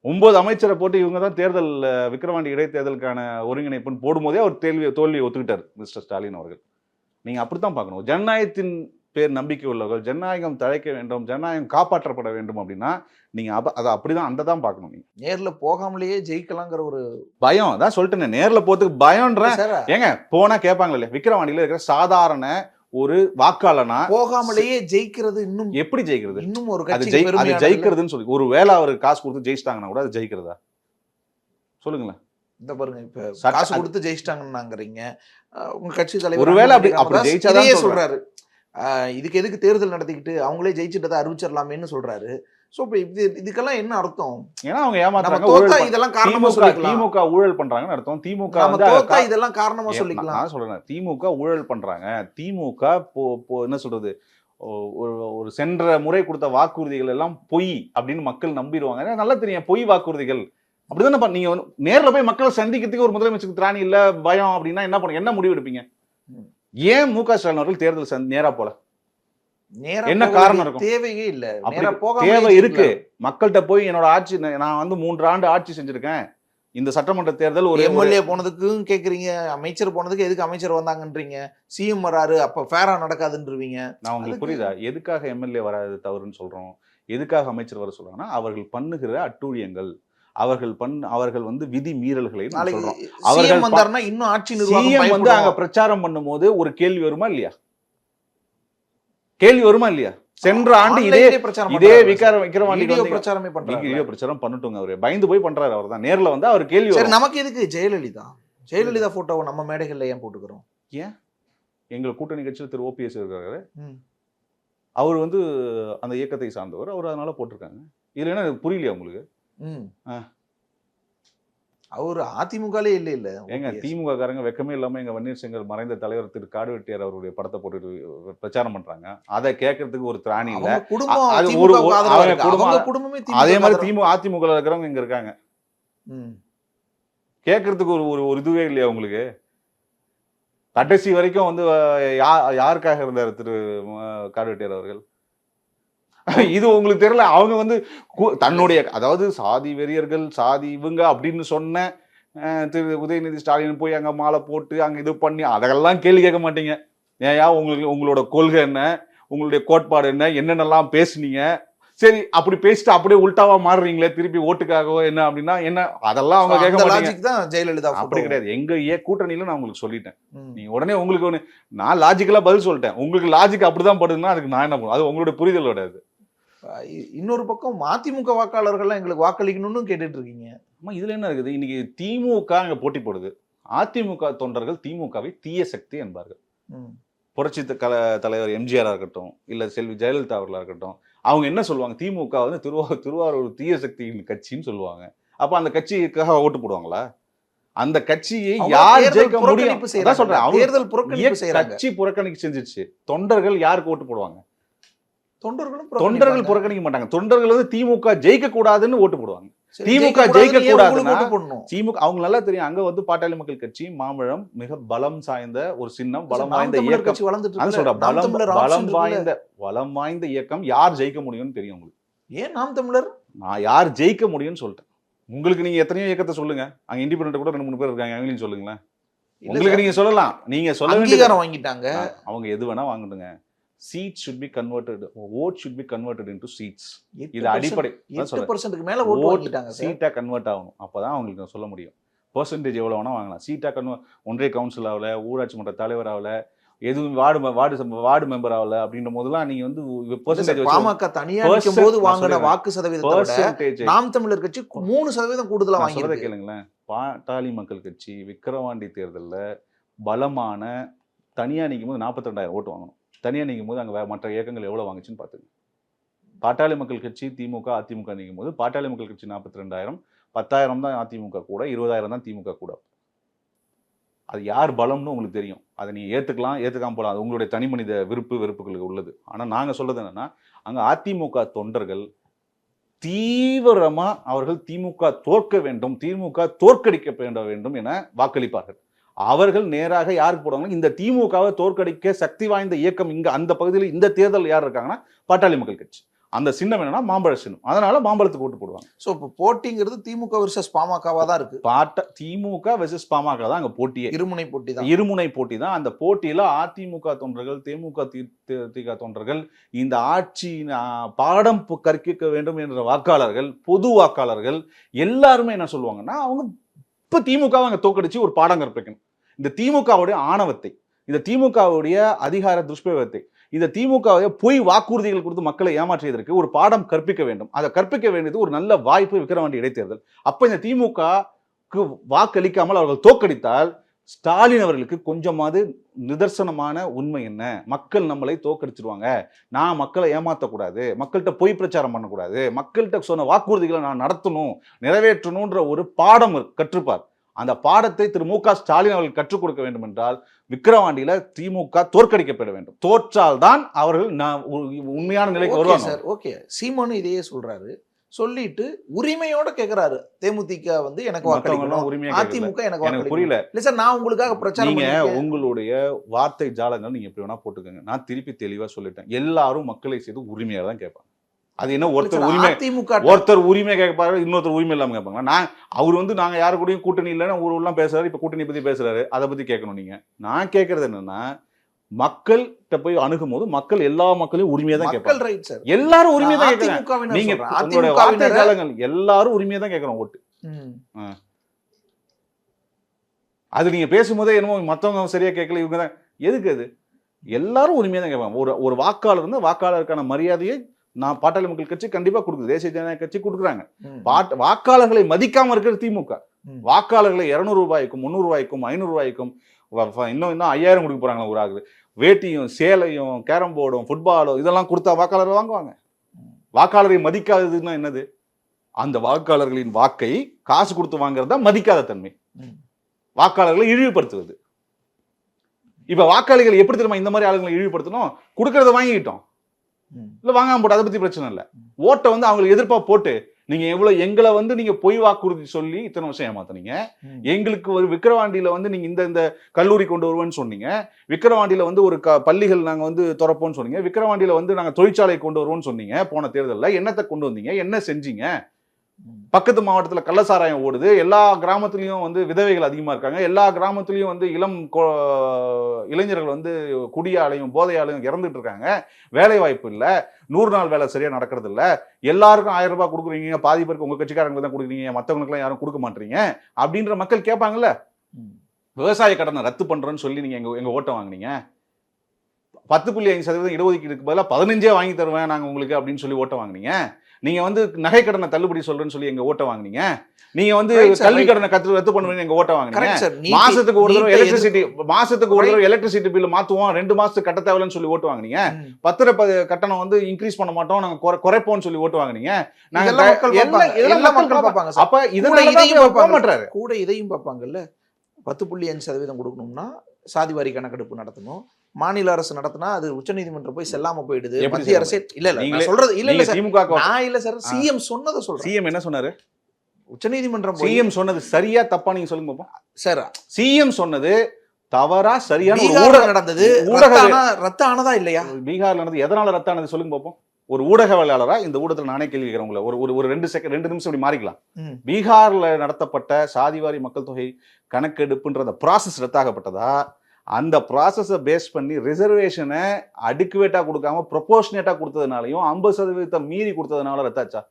9 அமைச்சரை போட்டு இவங்க தான் தேர்தல் விக்கிரவாண்டி இடைத்தேர்தலுக்கான ஒருங்கிணைப்புன்னு போடும்போதே அவர் தோல்வியை ஒத்துக்கிட்டார் மிஸ்டர் ஸ்டாலின் அவர்கள். நீங்கள் அப்படித்தான் பார்க்கணும். ஜனநாயகத்தின் பேர் நம்பிக்கை உள்ளவர்கள், ஜனநாயகம் தழைக்க வேண்டும், ஜனநாயகம் காப்பாற்றப்பட வேண்டும் அப்படின்னா நீங்கள் அதை அப்படிதான் அந்த தான் பார்க்கணும். நீங்கள் நேரில் போகாமலேயே ஜெயிக்கலாங்கிற ஒரு பயம் தான் சொல்லிட்டேன். நேரில் போகிறதுக்கு பயம்ன்ற ஏங்க போனால் கேட்பாங்களே இல்லையா? விக்கிரவாண்டியில் இருக்கிற சாதாரண ஒரு வாக்காளனா போகாமலேயே ஜெயிக்கிறது இன்னும் எப்படி ஜெயிக்கிறது? இன்னும் ஒரு அது ஜெயிக்கிறதுன்னு சொல்லி ஒரு வேளை அவருக்கு காசு கொடுத்து ஜெயிச்சிட்டாங்கன்னா கூட அது ஜெயிக்கிறதா சொல்லுங்களேன். இந்த பாருங்க, இப்ப காசு கொடுத்து ஜெயிச்சிட்டாங்கன்னாங்கிறீங்க. உங்க கட்சி தலைவர் ஒருவேளை அப்படி ஜெயிச்சாதான் சொல்றாரு. இதுக்கு எதுக்கு தேர்தல் நடத்திக்கிட்டு அவங்களே ஜெயிச்சுட்டதை அறிவிச்சிடலாமேன்னு சொல்றாரு. சோ இப்ப இதுக்கெல்லாம் என்ன அர்த்தம்? ஏன்னா அவங்க ஏமாத்துறாங்க, இதெல்லாம் காரணமா சொல்லிக்கலாம். திமுக ஊழல் பண்றாங்கன்னு அர்த்தம். திமுக இதெல்லாம் காரணமா சொல்லிக்கலாம். நான் சொல்றேன், திமுக ஊழல் பண்றாங்க. திமுக என்ன சொல்றது, ஒரு சென்ற முறை கொடுத்த வாக்குறுதிகள் எல்லாம் பொய் அப்படின்னு மக்கள் நம்பிடுவாங்க. நல்லா தெரியும் பொய் வாக்குறுதிகள். அப்படிதானே நீங்க நேரில் போய் மக்களை சந்திக்கிறதுக்கு ஒரு முதலமைச்சருக்கு திராணி இல்ல, பயம் அப்படின்னா என்ன முடிவு எடுப்பீங்க? ஏன் மு.க. ஸ்டாலின் அவர்கள் தேர்தல் நேரா போல? என்ன காரணம் இருக்கும்? தேவையே இல்ல. தேவை இருக்கு. மக்கள்கிட்ட போய் என்னோட ஆட்சி, நான் 3 ஆண்டு ஆட்சி செஞ்சிருக்கேன், இந்த சட்டமன்ற தேர்தல் ஒரு எம்எல்ஏ போனதுக்கும் கேக்குறீங்க, அமைச்சர் போனதுக்கு எதுக்கு அமைச்சர் வந்தாங்கன்றீங்க, சிஎம் வராரு அப்ப ஃபேரா நடக்காதுன்றீங்க. நான் உங்களுக்கு புரியுதா எதுக்காக எம்எல்ஏ வராது தவறுன்னு சொல்றோம், எதுக்காக அமைச்சர் வர சொல்றாங்கன்னா அவர்கள் பண்ணுகிற அட்டூழியங்கள், அவர்கள் விதி மீறல்களை சொல்றோம். அவர்கள் வந்தாருன்னா இன்னும் ஆட்சி நிர்வாகம் அங்க பிரச்சாரம் பண்ணும்போது ஒரு கேள்வி வருமா இல்லையா? சென்ற ஆண்டு இதே விக்கிரவாண்டி பிரச்சாரம் பண்ணட்டும், அவரு பயந்து போய் பண்றாரு. அவர் தான் நேர்ல வந்து அவர் கேள்வி. நமக்கு எதுக்கு ஜெயலலிதா போட்டோவை நம்ம மேடைகள்ல ஏன் போட்டுக்கிறோம்? ஏன் எங்க கூட்டணி கட்சியில் திரு ஓபிஎஸ் இருக்காரு, அவர் அந்த இயக்கத்தை சார்ந்தவர், அவர் அதனால போட்டிருக்காங்க. இதுல என்ன புரியலையா உங்களுக்கு? அவர் அதிமுகலே இல்ல எங்க திமுக காரங்க வெக்கமே இல்லாம எங்க வன்னியர் செங்கல் மறைந்த தலைவர் திரு காடுவெட்டியார் அவருடைய படத்தை போட்டு பிரச்சாரம் பண்றாங்க. அதை கேட்கறதுக்கு ஒரு திராணி இல்ல. அதே மாதிரி அதிமுக இருக்கிறவங்க இங்க இருக்காங்க, கேட்கறதுக்கு ஒரு இதுவே இல்லையா உங்களுக்கு? கடைசி வரைக்கும் யாருக்காக இருந்தார் திரு காடுவெட்டியார் அவர்கள்? இது உங்களுக்கு தெரியல. அவங்க தன்னுடைய, அதாவது சாதி வெறியர்கள், சாதி இவங்க அப்படின்னு சொன்ன திரு உதயநிதி ஸ்டாலின் போய் அங்க மாலை போட்டு அங்க இது பண்ணி அதெல்லாம் கேள்வி கேட்க மாட்டீங்க. ஏயா உங்களோட கொள்கை என்ன, உங்களுடைய கோட்பாடு என்னென்னலாம் பேசுனீங்க? சரி, அப்படி பேசிட்டு அப்படியே உல்டாவா மாறுறீங்களே திருப்பி ஓட்டுக்காகவோ என்ன அப்படின்னா என்ன, அதெல்லாம் அவங்க கேட்க மாட்டாங்க. ஜெயலலிதா அப்படி கிடையாது. எங்க கூட்டணியில நான் உங்களுக்கு சொல்லிட்டேன், நீங்க உடனே உங்களுக்கு நான் லாஜிக்கலா பதில் சொல்லிட்டேன். உங்களுக்கு லாஜிக் அப்படிதான் படுதுன்னா அதுக்கு நான் என்ன பண்ணுவேன்? அது உங்களோட புரிதலோட. அது இன்னொரு பக்கம் அதிமுக வாக்காளர்கள் எங்களுக்கு வாக்களிக்கணும்னு கேட்டுட்டு இருக்கீங்க. இதுல என்ன இருக்குது? இன்னைக்கு திமுக இங்க போட்டி போடுது. அதிமுக தொண்டர்கள் திமுகவை தீய சக்தி என்பார்கள். புரட்சி தலைவர் எம்ஜிஆர் இருக்கட்டும், இல்ல செல்வி ஜெயலலிதா அவர்களா இருக்கட்டும், அவங்க என்ன சொல்லுவாங்க? திமுக திருவாரூர் தீய சக்தியின் கட்சின்னு சொல்லுவாங்க. அப்ப அந்த கட்சிக்காக ஓட்டு போடுவாங்களா? அந்த கட்சியை யார் ஜெயிக்க முடியும்? கட்சி புறக்கணிப்பு செஞ்சிருச்சு. தொண்டர்கள் யாருக்கு ஓட்டு போடுவாங்க? தொண்டர்கள் புறக்கணிக்க மாட்டாங்க. தொண்டர்கள் திமுக ஜெயிக்க கூடாதுன்னு ஓட்டு போடுவாங்க. திமுக ஜெயிக்க கூடாதுன்னா திமுக அவங்க நல்லா தெரியும். அங்க பாட்டாளி மக்கள் கட்சி மாம்பழம் மிக பலம் சாய்ந்த ஒரு சின்னம், பலம் வாய்ந்த இயக்கம். பலம் வாய்ந்த இயக்கம். யார் ஜெயிக்க முடியும்னு தெரியும் உங்களுக்கு? ஏன் நாம் தமிழர்? நான் யார் ஜெயிக்க முடியும்னு சொல்லிட்டேன். உங்களுக்கு நீங்க எத்தனையோ இயக்கத்தை சொல்லுங்க. அங்க இண்டிபெண்டன்ட் கூட 2-3 பேர் இருக்காங்க, அவங்களையும் சொல்லுங்களேன். உங்களுக்கு நீங்க சொல்லலாம், நீங்க சொல்ல வேண்டிய அங்கீகாரம் வாங்கிட்டாங்க. அவங்க எது வேணா வாங்கட்டுங்க. Seats should be converted, vote should be converted into seats. இது 8% அடிப்படை. 8%க்கு மேல ஓட்டு வாங்கிட்டாங்க சார். சீட்டா கன்வெர்ட் ஆகணும். அப்பதான் அவங்களுக்கு சொல்ல முடியும். பெர்சன்டேஜ் எவ்வளவு வேணா வாங்கலாம். சீட்டா ஒன்றிய கவுன்சில் ஆகல, ஊராட்சி மன்ற தலைவர் ஆகல, எதுவும் வார்டு மெம்பர் ஆகல அப்படின்ற போதெல்லாம் நீங்க வந்து பெர்சன்டேஜ் பாமக தனியா நிக்கும்போது வாங்கின வாக்கு சதவீதத்தை விட நாம் தமிழர் கட்சி 3% கூடுதலா வாங்கியிருக்காங்க. கேளுங்களேன். பாட்டாளி மக்கள் கட்சி விக்கிரவாண்டி தேர்தல்ல பலமான தனியா நிற்கும் போது 42,000 ஓட்டு வாங்கணும். தனியாக நிற்கும் போது அங்கே மற்ற இயக்கங்கள் எவ்வளோ வாங்குச்சுன்னு பார்த்துங்க. பாட்டாளி மக்கள் கட்சி திமுக அதிமுக நிற்கும் போது பாட்டாளி மக்கள் கட்சி 42,000, 10,000 தான் அதிமுக கூட, 20,000 தான் திமுக கூட. அது யார் பலம்னு உங்களுக்கு தெரியும். அதை நீங்கள் ஏற்றுக்காம போகலாம். அது உங்களுடைய தனி மனித வெறுப்புகளுக்கு உள்ளது. ஆனால் நாங்கள் சொல்றது என்னன்னா, அங்கே அதிமுக தொண்டர்கள் தீவிரமாக அவர்கள் திமுக தோற்க வேண்டும், திமுக தோற்கடிக்க வேண்டும் என வாக்களிப்பார்கள். அவர்கள் நேராக யாருக்கு போடுவாங்க? இந்த திமுகவை தோற்கடிக்க சக்தி வாய்ந்த இயக்கம் இங்க அந்த பகுதியில் இந்த தேர்தல் யார் இருக்காங்கன்னா பாட்டாளி மக்கள் கட்சி. அந்த சின்னம் என்னன்னா மாம்பழ சின்னம். அதனால மாம்பழத்துக்கு ஓட்டு போடுவாங்க. ஸோ இப்போ போட்டிங்கிறது திமுக வெர்சஸ் பாமகவா தான் இருக்கு. திமுக வெர்சஸ் பாமக தான் அங்க போட்டியே. இருமுனை போட்டி தான். அந்த போட்டியில அதிமுக தொண்டர்கள், திமுக தொண்டர்கள், இந்த ஆட்சி பாடம் கற்பிக்க வேண்டும் என்ற வாக்காளர்கள், பொது வாக்காளர்கள் எல்லாருமே என்ன சொல்லுவாங்கன்னா, அவங்க இப்ப திமுகவை அங்க தோக்கடிச்சு ஒரு பாடம் கற்பிக்கணும். இந்த திமுகவுடைய ஆணவத்தை, இந்த திமுகவுடைய அதிகார துஷ்பிரயோகத்தை, இந்த திமுகவை பொய் வாக்குறுதிகள் கொடுத்து மக்களை ஏமாற்றியதற்கு ஒரு பாடம் கற்பிக்க வேண்டும். அதை கற்பிக்க வேண்டியது ஒரு நல்ல வாய்ப்பு விக்கிரவாண்டி இடைத்தேர்தல். அப்ப இந்த திமுகவுக்கு வாக்களிக்காமல் அவர்கள் தோக்கடித்தால் ஸ்டாலின் அவர்களுக்கு கொஞ்சமாவது நிதர்சனமான உண்மை என்ன, மக்கள் நம்மளை தோக்கடிச்சிருவாங்க, நான் மக்களை ஏமாற்றக்கூடாது, மக்கள்கிட்ட பொய் பிரச்சாரம் பண்ணக்கூடாது, மக்கள்கிட்ட சொன்ன வாக்குறுதிகளை நான் நடத்தணும், நிறைவேற்றணுன்ற ஒரு பாடம் கற்றுப்பார். அந்த பாடத்தை திரு மு க ஸ்டாலின் அவர்கள் கற்றுக் கொடுக்க வேண்டும் என்றால் விக்கிரவாண்டியில திமுக தோற்கடிக்கப்பட வேண்டும். தோற்றால்தான் அவர்கள் உண்மையான நிலைக்கு வருவாங்க சார். ஓகே, சீமானு இதையே சொல்றாரு. சொல்லிட்டு உரிமையோட கேக்குறாரு, தேமுதிக வந்து எனக்கு வாக்களிக்கணும், அதிமுக எனக்கு புரியல. இல்ல சார், நான் உங்களுக்காக பிரச்சாரம் நீங்க உங்களுடைய வார்த்தை ஜாலங்கள் நீங்க எப்படி வேணா போட்டுக்கோங்க. நான் திருப்பி தெளிவா சொல்லிட்டேன். எல்லாரும் மக்களை செய்து உரிமையா தான் கேட்பாங்க. அது என்ன ஒருத்தர் உரிமை கேட்பாரு, இன்னொருத்தர் உரிமை இல்லாம கேட்பாங்க. அவர் வந்து நாங்க யாரு கூடயும் கூட்டணி இல்லைன்னு ஊரெல்லாம் பேசுறாரு. இப்ப கூட்டணி பத்தி பேசுறாரு, அதை பத்தி கேட்கணும். நீங்க நான் கேட்கறது என்னன்னா, மக்கள்கிட்ட போய் அணுகும் போது மக்கள் எல்லா மக்களையும் உரிமையா தான் கேட்பாங்க. எல்லாரும் உரிமையா தான் கேட்கறாங்க. நீங்க உங்களுடைய வார்த்தை ஜாலங்கள் எல்லாரும் உரிமையா தான் கேட்கறோம் ஓட்டு. அது நீங்க பேசும்போதே என்னமோ மத்தவங்க சரியா கேட்கல, இவங்க தான் எதுக்கு? அது எல்லாரும் உரிமையா தான் கேட்பாங்க. ஒரு வாக்காளர் வந்து வாக்காளருக்கான மரியாதையை நான் பாட்டாளி மக்கள் கட்சி கண்டிப்பா கொடுக்குது, தேசிய ஜனநாயக கட்சி கொடுக்குறாங்க. வாக்காளர்களை மதிக்காம இருக்கிற திமுக வாக்காளர்களை 200 ரூபாய்க்கும் 300 ரூபாய்க்கும் 500 ரூபாய்க்கும் இன்னும் 5000 கொடுக்க போறாங்க. ஒரு ஆகுது வேட்டியும் சேலையும் கேரம் போர்டும் ஃபுட்பாலும் இதெல்லாம் கொடுத்தா வாக்காளர் வாங்குவாங்க. வாக்காளரை மதிக்காததுன்னா என்னது? அந்த வாக்காளர்களின் வாக்கை காசு கொடுத்து வாங்குறதா மதிக்காத தன்மை, வாக்காளர்களை இழிவுபடுத்துவது. இப்ப வாக்காளிகள் எப்படி தெரியுமா இந்த மாதிரி ஆளுங்களை இழிவுபடுத்தணும்? கொடுக்கறத வாங்கிக்கிட்டோம், இல்ல வாங்காம போட்டு, அதை பத்தி பிரச்சனை இல்லை. ஓட்டை வந்து அவங்களுக்கு எதிர்ப்பா போட்டு நீங்க எவ்வளவு எங்களை வந்து நீங்க பொய் வாக்குறுதி சொல்லி இத்தனை வருஷம் ஏமாத்தனீங்க. எங்களுக்கு ஒரு விக்கிரவாண்டியில வந்து நீங்க இந்த கல்லூரி கொண்டு வருவோம்னு சொன்னீங்க, விக்கிரவாண்டியில வந்து ஒரு பள்ளிகள் நாங்க வந்து திறப்போம்னு சொன்னீங்க, விக்கிரவாண்டியில வந்து நாங்க தொழிற்சாலை கொண்டு வருவோம்னு சொன்னீங்க. போன தேர்தலில் என்னத்தை கொண்டு வந்தீங்க? என்ன செஞ்சீங்க? பக்கத்து மாவட்டத்துல கள்ளசாராயம் ஓடுது, எல்லா கிராமத்திலயும் வந்து விதவைகள் அதிகமா இருக்காங்க, எல்லா கிராமத்திலயும் வந்து இளைஞர்கள் வந்து குடியாலையும் போதையாலையும் இறந்துட்டு இருக்காங்க, வேலை வாய்ப்பு இல்ல, 100 நாள் வேலை சரியா நடக்கிறது இல்ல, எல்லாருக்கும் 1000 ரூபாய் கொடுக்குறீங்க, பாதி பேருக்கு உங்க கட்சிக்காரங்களுக்கு தான் கொடுக்குறீங்க, மத்தவங்களுக்கு எல்லாம் யாரும் கொடுக்க மாட்டீங்க அப்படின்ற மக்கள் கேட்பாங்கல்ல. விவசாய கடனை ரத்து பண்றேன்னு சொல்லி நீங்க எங்க ஓட்டை வாங்கினீங்க. 10.5% இடஒதுக்கீடுக்கு பதிலாக 15 வாங்கி தருவேன் நாங்க உங்களுக்கு அப்படின்னு சொல்லி ஓட்ட வாங்கினீங்க. நீங்க வந்து நகை கடனை தள்ளுபடி சொல்றேன்னு சொல்லி எங்க ஓட்ட வாங்கினீங்க. நீங்க வந்து கல்வி கடனை ரத்து பண்ணுவீங்க, எங்க ஓட்ட வாங்கினீங்க. மாசத்துக்கு ஒரு தடவை எலக்ட்ரிசிட்டி பில் மாத்துவோம், 2 மாசத்துக்கு கட்ட தேவையில்லைன்னு சொல்லி ஓட்டு வாங்கினீங்க. பத்திர கட்டணம் வந்து இன்க்ரீஸ் பண்ண மாட்டோம், நாங்க குறைப்போம்னு சொல்லி ஓட்டு வாங்கினீங்க. அப்ப இதெல்லாம் கூட இதையும் பார்ப்பாங்கல்ல. 10.5% கொடுக்கணும்னா சாதிவாரி கணக்கெடுப்பு நடத்தணும். மாநில அரசு நடத்தினா அது உச்சநீதிமன்றம் போய் செல்லாம போயிடுது. மத்திய அரசே இல்ல சொல்றது இல்ல திமுக சார், சிஎம் சொன்னதை சொல்றேன். சிஎம் என்ன சொன்னாரு? உச்சநீதிமன்றம் சிஎம் சொன்னது சரியா தப்பா நீங்க சொல்லுங்க பாப்போம். சார், சிஎம் சொன்னது தவறா சரியான ஊடகம் நடந்தது, ரத்து ஆனதா இல்லையா? பீகார்ல நடந்தது எதனால ரத்து ஆனது சொல்லுங்க பாப்போம். ஒரு ஊடகவியலாளரா இந்த ஊடகத்தில் நானே கேள்வி கேட்கிறேன் உங்களை. ஒரு 2 நிமிஷம் இப்படி மாறிக்கலாம். ம். பீகார்ல நடத்தப்பட்ட சாதிவாரி மக்கள் தொகை கணக்கெடுப்புன்ற அந்த ப்ராசஸ் ரத்தாகப்பட்டதா, அந்த ப்ராசஸை பேஸ் பண்ணி ரிசர்வேஷனை அடிக்குவேட்டா கொடுக்காம ப்ரொபோர்ஷனேட்டா கொடுத்ததுனாலையும் 50% மீறி கொடுத்ததுனால ரத்தாச்சா?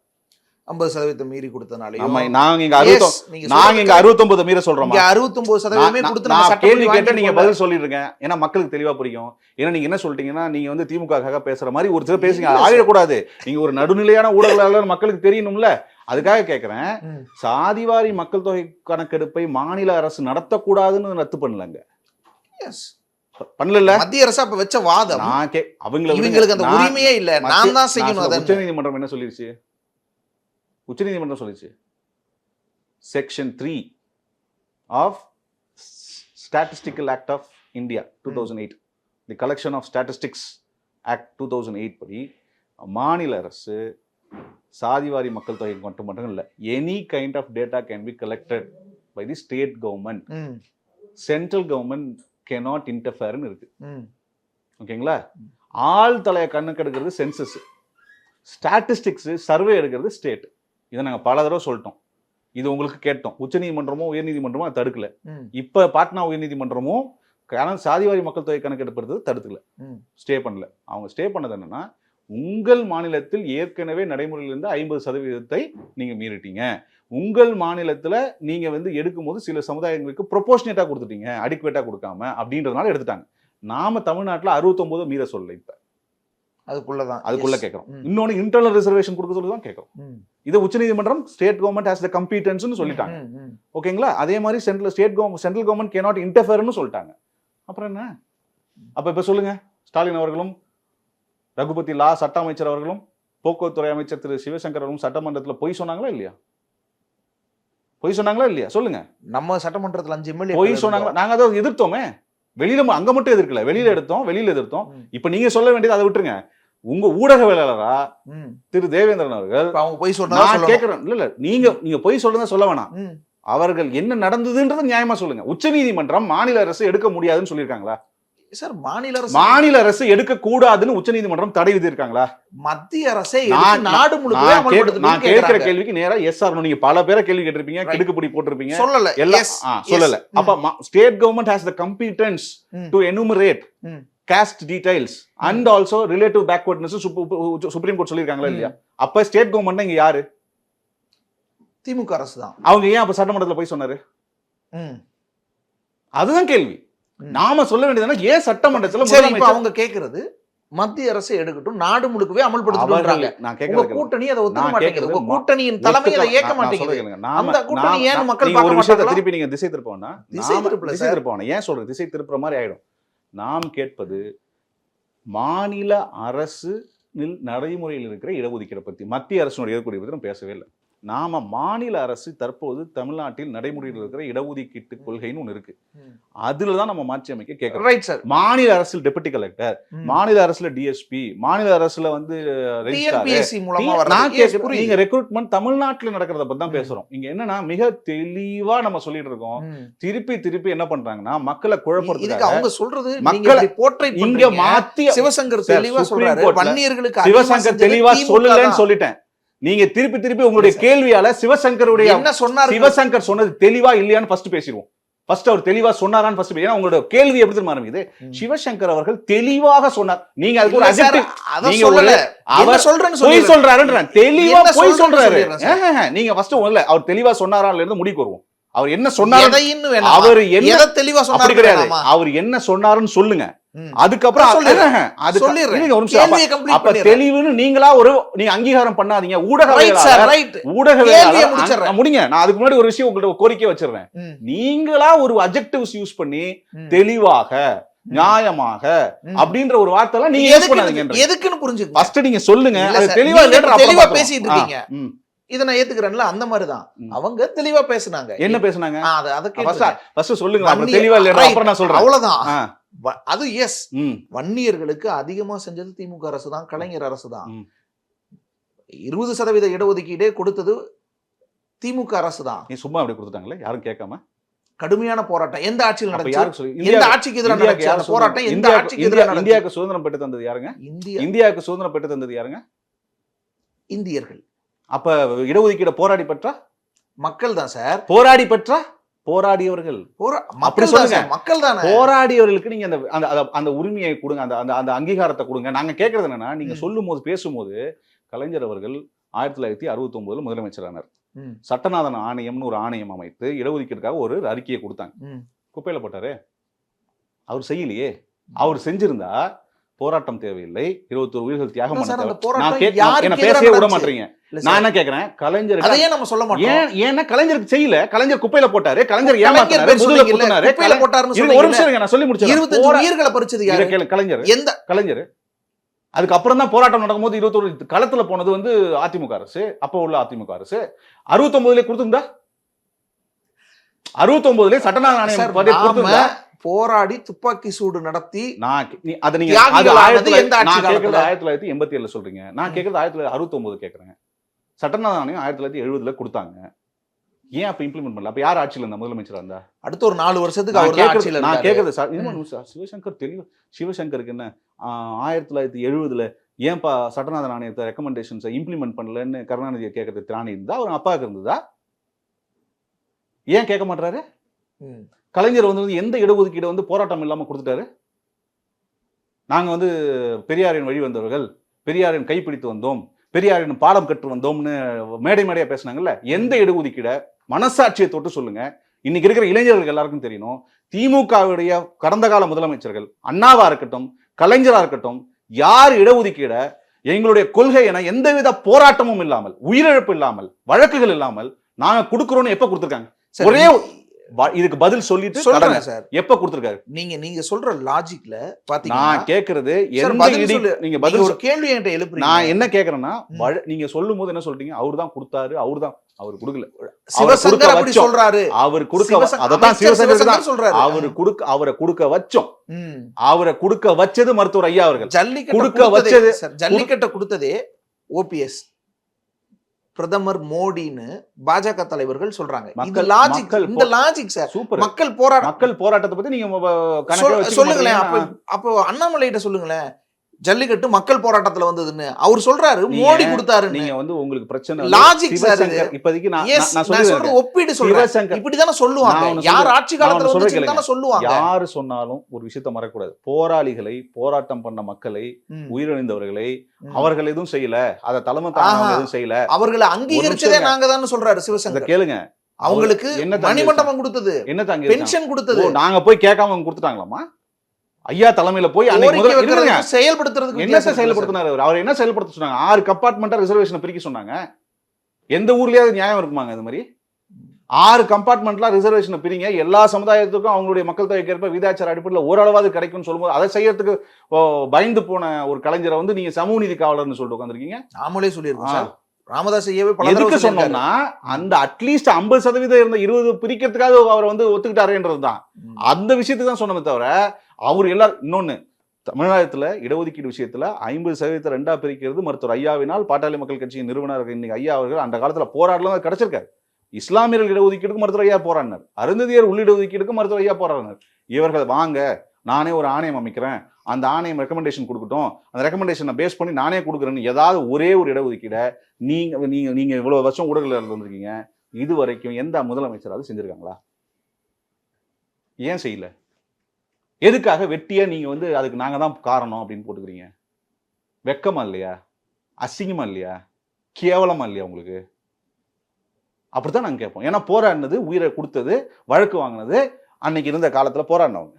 50% மீறி கொடுத்தனால ஆமா, நாங்க இங்க 69 மீற சொல்றோம். 69% கொடுத்து நம்ம நான் கேள்வி கேட்ட நீங்க வாங்கி பதில் சொல்லிருங்க. ஏன்னா மக்களுக்கு தெளிவா புரியும். ஏன்னா நீங்க என்ன சொல்லிட்டீங்கன்னா நீங்க வந்து திமுக பேசுற மாதிரி ஒரு சில பேசுங்க, ஆகிடக்கூடாது. நீங்க ஒரு நடுநிலையான ஊடகங்களால மக்களுக்கு தெரியணும்ல, அதுக்காக கேட்கிறேன். சாதிவாரி மக்கள் தொகை கணக்கெடுப்பை மாநில அரசு நடத்தக்கூடாதுன்னு ரத்து பண்ணலங்க, பண்ணல. மத்திய அரசு அப்ப வச்ச வாதம் அவங்களுக்கு அந்த உரிமையே இல்ல, நான் தான் செய்யணும். உச்சநீதிமன்றம் என்ன சொல்லிருச்சு? உச்சநீதிமன்றம் சொல்லிச்சு, section 3 of statistical act of India 2008, the collection of statistics act 2008 படி மாநில அரசு சாதிவாரி மக்கள் தொகை மட்டும் இல்லை, any kind of data can be collected by the state government, central government cannot interfere இருக்கு. ஓகேங்களா? ஆள் தலைய கணக்கெடுக்கிறது சென்சஸ், ஸ்டாட்டிஸ்டிக்ஸ் சர்வே எடுக்கிறது ஸ்டேட். இதை நாங்கள் பல தடவை சொல்லிட்டோம். இது உங்களுக்கு கேட்டோம். உச்சநீதிமன்றமோ உயர்நீதிமன்றமோ அதை தடுக்கல. இப்போ பாட்னா உயர்நீதிமன்றமும் சாதிவாரி மக்கள் தொகை கணக்கெடுப்பது தடுக்கல, ஸ்டே பண்ணல. அவங்க ஸ்டே பண்ணது என்னன்னா, உங்கள் மாநிலத்தில் ஏற்கனவே நடைமுறையில் இருந்த 50% நீங்க மீறிட்டீங்க. உங்கள் மாநிலத்தில் நீங்க வந்து எடுக்கும் போது சில சமுதாயங்களுக்கு ப்ரொபோர்ஷனேட்டா கொடுத்துட்டீங்க, அடிக்குவேட்டா கொடுக்காம, அப்படின்றதுனால எடுத்துட்டாங்க. நாம தமிழ்நாட்டில் 69 மீற சொல்லல, இப்ப அதுக்குள்ள கேட்கிறோம். இன்னொன்னு இன்டர்னல் ரிசர்வேஷன் கொடுக்க சொல்லி தான் கேட்கிறோம். இது உச்சநீதிமன்றம் ஸ்டேட் கவர்மெண்ட் ஹேஸ் த கம்பீட்டன்ஸ்னு சொல்லிட்டாங்க. ஓகேங்களா? அதே மாதிரி சென்ட்ரல் கவர்மெண்ட் கேனாட் இன்டர்ஃபியர்னு சொல்லிட்டாங்க. அப்புறம் என்ன? இப்ப சொல்லுங்க, ஸ்டாலின் அவர்களும் ரகுபதி லா சட்ட அமைச்சர் அவர்களும் போக்குவரத்துறை அமைச்சர் திரு சிவசங்கர் அவர்களும் சட்டமன்றத்தில் பொய் சொன்னாங்களா இல்லையா? பொய் சொன்னாங்களா இல்லையா? சொல்லுங்க. நம்ம சட்டமன்றத்தில் 5 எம்எல்ஏ பொய் சொன்னாங்களா? நாங்க அதை எதிர்த்தோமே. வெளியில அங்க மட்டும் எதிர்க்கல, வெளியில எதிர்த்தோம். இப்ப நீங்க சொல்ல வேண்டியது அதை விட்டுருங்க. உங்க ஊடகவியலாளரா திரு தேவேந்திரன் அவர்கள் அவங்க பொய் சொன்னா கேட்கிறேன். இல்ல நீங்க பொய் சொல்றதா சொல்ல வேணாம். அவர்கள் என்ன நடந்ததுன்றது நியாயமா சொல்லுங்க. உச்சநீதிமன்றம் மாநில அரசு எடுக்க முடியாதுன்னு சொல்லியிருக்காங்களா? சார், மாநில அரசு எடுக்க கூடாதுன்னு உச்சநீதிமன்றம் தடை விதிருக்காங்களா? மத்திய அரசே நாடு முழுக்க நான் கேட்கிற கேள்விக்கு நேரா எஸ் ஆர் நோ. நீங்க பல பேரை கேள்வி கேட்டிருப்பீங்க, கிடுக்குப்பிடி போட்டிருப்பீங்க, சொல்லல. அப்ப state government has the competence to enumerate caste details and also relative backwardness supreme court சொல்லிருக்காங்களா இல்லையா? அப்ப ஸ்டேட் கவர்மெண்ட் இங்க யாரு? திமுக அரசு தான். அவங்க ஏன் அப்ப சட்டமன்றத்துல போய் சொன்னாரு? அதுதான் கேள்வி. நாம சொல்ல வேண்டியது ஏன் சட்டமன்றத்துல அவங்க கேக்குறது மத்திய அரசு எடுக்கட்டும், நாடு முழுக்கவே அமல்படுத்துறாங்க. நான் கேக்குறேன், கூட்டணி அதை ஒத்துக்க மாட்டேங்குது. உங்க கூட்டணியின் தலைமை அதை ஏற்க மாட்டேங்குது. அந்த கூட்டணி ஏன் மக்கள் ஒரு விஷயத்தை திருப்பி நீங்க திசை திருப்போனா, ஏன் சொல்றது திசை திருப்புற மாதிரி ஆயிடும். நாம் கேட்பது மாநில அரசு நடைமுறையில் இருக்கிற இடஒதுக்கீடை பத்தி, மத்திய அரசுடைய இடஒதுக்கீடு பத்தி நம்ம பேசவே இல்லை. நாம மாநில அரசு தற்போது தமிழ்நாட்டில் நடைமுறையில் இருக்கிற இடஒதுக்கீட்டு கொள்கைன்னு ஒண்ணு இருக்கு. அதுலதான் நம்ம மாற்றி அமைக்க கேட்கிறோம். Right sir. மாநில அரசில் டெபுட்டி கலெக்டர், மாநில அரசுல டிஎஸ்பி, மாநில அரசுல வந்து நீங்க ரெக்ரூட்மெண்ட் தமிழ்நாட்டில் நடக்கிறத பத்தி தான் பேசுறோம். இங்க என்னன்னா மிக தெளிவா நம்ம சொல்லிட்டு இருக்கோம். திருப்பி என்ன பண்றாங்கன்னா மக்களை குழப்பறதுக்கு அவங்க சொல்றது மக்களை போற்றை இங்க மாத்தி சிவசங்கர் தெளிவா சொல்றாரு. வன்னியர்களுக்கு சிவசங்கர் தெளிவா சொல்லலன்னு சொல்லிட்டேன். நீங்க திருப்பி உங்களுடைய கேள்வியால சிவசங்கருடைய என்ன சொன்னார், சிவசங்கர் சொன்னது தெளிவா இல்லையான்னு ஃபர்ஸ்ட் பேசிடுவோம். ஃபர்ஸ்ட் அவர் தெளிவா சொன்னாரான்னு ஃபர்ஸ்ட் ஏன்னா உங்களோட கேள்வி எப்படி தெரியுமா ஆரம்பிக்குது? சிவசங்கர் அவர்கள் தெளிவாக சொன்னார். நீங்க அதுக்கு ஒரு அட்ஜெக்டிவ் நீங்க சொல்லல, அவர் சொல்றேன்னு பொய் சொல்றாருன்ற தெளிவா பொய் சொல்றாரு. நீங்க ஃபர்ஸ்ட் இல்ல அவர் தெளிவா சொன்னாரால இருந்து முடிவுக்கு வருவோம். அவர் என்ன சொன்னாரு, அவர் என்ன தெளிவா சொன்னாரு கிடையாது, அவர் என்ன சொன்னாருன்னு சொல்லுங்க. அதுக்கப்புறம் தெளிவுன்னு நீங்களா நீங்க அங்கீகாரம் பண்ணாதீங்க. முடிங்க. நான் அதுக்கு முன்னாடி ஒரு விஷயம் உங்கள்ட்ட கோரிக்கை வச்சிருக்கேன். நீங்களா ஒரு அட்ஜெக்டிவ்ஸ் யூஸ் பண்ணி தெளிவாக நியாயமாக அப்படின்ற ஒரு வார்த்தை நீங்க யூஸ் பண்ணாதீங்க. எதுக்குன்னு புரிஞ்சுங்க. ஃபர்ஸ்ட் நீங்க சொல்லுங்க. தெளிவா பேசிட்டு இருக்கீங்க. இதை நான் ஏத்துக்கிறேன்ல, அந்த மாதிரிதான் அவங்க தெளிவா பேசுனாங்க. என்ன பேசுனாங்க அதை சொல்லுங்க. தெளிவா இல்லையா அப்புறம் நான் சொல்றேன். அவ்வளவுதான். அது எஸ், வன்னியர்களுக்கு அதிகமா செஞ்சது திமுக அரசு தான், கலைஞர் அரசு தான். 20% இடஒதுக்கீடே கொடுத்தது திமுக அரசு தான். நீ சும்மா அப்படி கொடுத்துட்டாங்களே, யாரும் கேட்காம கடுமையான போராட்டம் எந்த ஆட்சியில் நடந்துச்சு? எந்த ஆட்சிக்கு எதிரான போராட்டம்? எந்த ஆட்சிக்கு எதிரான? இந்தியாவுக்கு சுதந்திரம் பெற்று தந்தது யாருங்க? இந்தியாவுக்கு சுதந்திரம் பெற்று தந்தது யாருங்க? இந்தியர்கள். அப்ப இடஒதுக்கீடு போராடி பெற்றா? மக்கள் தான் சார். போராடி பெற்றா? போராடியவர்கள். மக்கள் தான் சார். மக்கள் தான். போராடியவர்களுக்கு நீங்க அந்த உரிமையை கொடுங்க, அந்த அங்கீகாரத்தை கொடுங்க. நாங்க கேட்கறது என்னன்னா, நீங்க சொல்லும் போது பேசும்போது கலைஞர் அவர்கள் 1969 முதலமைச்சரானார். சட்டநாதன் ஆணையம்னு ஒரு ஆணையம் அமைத்து இடஒதுக்கீடுக்காக ஒரு அறிக்கையை கொடுத்தாங்க. குப்பையில போட்டாரு. அவர் செய்யலையே. அவர் செஞ்சிருந்தா போராட்டம் தேவையில்லை, 21 உயிர்கள் தியாகம் பண்ண பேசவே விட மாட்டீங்க. நான் என்ன கேக்குறேன், கலைஞர் அதையே நம்ம சொல்ல மாட்டோம். ஏன்னா கலைஞருக்கு செய்யல, கலைஞர் குப்பையில போட்டாரு, கலைஞர் ஏமாத்தினாரு, குப்பையில போட்டாருன்னு சொல்லுங்க. ஒரு நிமிஷம் நான் சொல்லி முடிச்சேன். 25 உயிர்களை பறிச்சது யாரு? கலைஞர். எந்த கலைஞர்? அதுக்கப்புறம் தான் போராட்டம் நடக்கும்போது 21 களத்துல போனது வந்து அதிமுக அரசு, அப்ப உள்ள அதிமுக அரசு. 69 கொடுத்திருந்தா, 69 சட்டநாதன் ஆணையம் கொடுத்திருந்தா, போராடி துப்பாக்கி சூடு நடத்தி நான் அது நீங்க 1987 சொல்றீங்க, நான் கேட்கறது 1969 கேட்கறேன். சட்டநாதன் ஆணையம் 1970 கொடுத்தாங்க. ஏன் அப்ப இம்ப்ளிமெண்ட் பண்ணல? அப்ப யார் ஆட்சியில் இருந்தா? முதலமைச்சரா இருந்தா? அடுத்த ஒரு 4 வருஷத்துக்கு அவர் ஆட்சியில் இருந்தாரு. நான் கேட்கறது சிவசங்கர் தெளிவு. சிவசங்கருக்கு என்ன 1970 ஏன்பா சட்டநாதன் ஆணையத்தை ரெக்கமெண்டேஷன்ஸை இம்ப்ளிமெண்ட் பண்ணலன்னு கருணாநிதியை கேட்கறது திராணி இருந்தா? அவர் அப்பாவுக்கு இருந்ததா? ஏன் கேட்க மாட்டாரு? கலைஞர் வந்து எந்த இடஒதுக்கீடு வந்து போராட்டம் இல்லாம கொடுத்துட்டாரு? நாங்க வந்து பெரியாரின் வழி வந்தவர்கள், பெரியாரின் கைப்பிடித்து வந்தோம், பெரியாரின் பாடம் கற்று வந்தோம்னு மேடையா பேசினாங்கல்ல. எந்த இடஒதுக்கீட மனசாட்சியை தொட்டு சொல்லுங்க. இன்னைக்கு இருக்கிற இளைஞர்களுக்கு எல்லாருக்கும் தெரியணும், திமுகவுடைய கடந்த கால முதலமைச்சர்கள் அண்ணாவா இருக்கட்டும், கலைஞரா இருக்கட்டும், யார் இடஒதுக்கீட எங்களுடைய கொள்கை என எந்தவித போராட்டமும் இல்லாமல், உயிரிழப்பு இல்லாமல், வழக்குகள் இல்லாமல் நாங்க கொடுக்கிறோம்னு எப்ப கொடுத்திருக்காங்க? ஒரே இதுக்கு பதில் சொல்லிட்டு சொல்லுங்க சார், எப்ப கொடுத்திருக்காரு? நீங்க சொல்ற லாஜிக்ல பாத்தீங்கன்னா நான் கேக்குறது நீங்க பதில் ஒரு கேள்வி என்கிட்ட எழுப்புறீங்க. நான் என்ன கேக்குறேன்னா, நீங்க சொல்லும் போது என்ன சொல்றீங்க? அவர்தான் கொடுத்தாரு, அவர் கொடுக்கல. சிவசங்கர் அப்படி சொல்றாரு. அவர் கொடுக்க, அததான் சிவசங்கர் தான் சொல்றாரு. அவரை கொடுக்க வச்சோம். அவரை கொடுக்க வச்சது மருத்துவர் ஐயா அவர்கள். ஜல்லிக்கட்டை கொடுத்ததே OPS, பிரதமர் மோடின்னு பாஜக தலைவர்கள் சொல்றாங்க. இந்த லாஜிக் சார். மக்கள் போராட்டத்தை பத்தி நீங்க சொல்லுங்களேன். அப்போ அண்ணாமலையிட்ட சொல்லுங்களேன், ஜல்லிக்கட்டு மக்கள் போராட்டத்துல வந்ததுன்னு அவர் சொல்றாரு, மோடி கொடுத்தாரு. நீங்க வந்து உங்களுக்கு பிரச்சனை லாஜிக் சார். இப்போதைக்கு நான் சொல்றது ஒப்பீடு சொல்றேன். இப்படிதானே சொல்லுவாங்க. யார் ஆட்சி காலத்துல வந்து சொல்லுவாங்க. யாரு சொன்னாலும் ஒரு விஷயத்தை மறக்கக்கூடாது. போராளிகளை, போராட்டம் பண்ண மக்களை, உயிரிழந்தவர்களை அவர்கள் எதுவும் செய்யல, அத தலைமை தாங்க எதுவும் செய்யல, அவர்களை அங்கீகரிச்சதே நாங்க தான் சொல்றாரு சிவசங்கர். கேளுங்க, அவங்களுக்கு மணிமண்டபம் கொடுத்தது, என்ன தாங்க பென்ஷன் கொடுத்தது, நாங்க போய் கேட்காம கொடுத்துட்டாங்களாமா? ஐயா தலைமையில போய் செயல்படுத்துறதுக்கு என்ன செயல்படுத்தினாரு? அவர் என்ன செயல்படுத்த சொன்னாங்க? 6 கம்பார்ட்மெண்டா ரிசர்வேஷன் பிரிக்க சொன்னாங்க. எந்த ஊர்லயாவது நியாயம் இருக்குமாங்க? இது மாதிரி 6 கம்பார்ட்மெண்ட்லாம் ரிசர்வேஷன் பிரிங்க, எல்லா சமுதாயத்துக்கும் அவங்களுடைய மக்கள் தொகைக்கு ஏற்ப விகிதாச்சார அடிப்படையில் ஓரளவாவது கிடைக்கும்னு சொல்லும்போது அதை செய்யறதுக்கு பயந்து போன ஒரு கலைஞரை வந்து நீங்க சமூக நீதி காவலர்னு சொல்லிட்டு உட்காந்துருக்கீங்க. நாமளே சொல்லியிருக்கோம் சார். ராமதாஸ் எதுக்கு சொன்னோம்னா, அந்த அட்லீஸ்ட் 50% இருந்த 20 பிரிக்கிறதுக்காக அவர் வந்து ஒத்துக்கிட்டாருன்றதுதான். அந்த விஷயத்துக்கு தான் சொன்னமே தவிர, அவர் எல்லாரும் இன்னொன்னு, தமிழ்நாட்டில் இடஒதுக்கீடு விஷயத்துல 50% 2 பிரிக்கிறது மருத்துவர் ஐயாவினால், பாட்டாளி மக்கள் கட்சியின் நிறுவனர் இன்னைக்கு ஐயா அவர்கள் அந்த காலத்துல போராடலாம் கிடைச்சிருக்காரு. இஸ்லாமியர்கள் இடஒதுக்கீடுக்கு மருத்துவர் ஐயா போராடினார், அருந்ததியர் உள்ளிடஒதுக்கீடுக்கு மருத்துவர் ஐயா போராடினார். இவர்கள் வாங்க, நானே ஒரு ஆணையம் அமைக்கிறேன், அந்த ஆணையம் ரெக்கமெண்டேஷன் கொடுக்கட்டும், அந்த ரெக்கமெண்டேஷனை பேஸ் பண்ணி நானே கொடுக்குறேன்னு ஏதாவது ஒரே ஒரு இடஒதுக்கீட நீங்க இவ்வளவு வருஷம் ஊடகத்தில் வந்திருக்கீங்க, இது வரைக்கும் எந்த முதலமைச்சராவது செஞ்சிருக்காங்களா? ஏன் செய்யல? எதுக்காக வெட்டியா நீங்க வந்து அதுக்கு நாங்க தான் காரணம் அப்படின்னு போட்டுக்கிறீங்க? வெக்கமா இல்லையா? அசிங்கமா இல்லையா? கேவலமா இல்லையா உங்களுக்கு? அப்படித்தான் நாங்க கேட்போம். ஏன்னா போராடினது, உயிரை கொடுத்தது, வழக்கு வாங்கினது அன்னைக்கு இருந்த காலத்துல போராடினவங்க.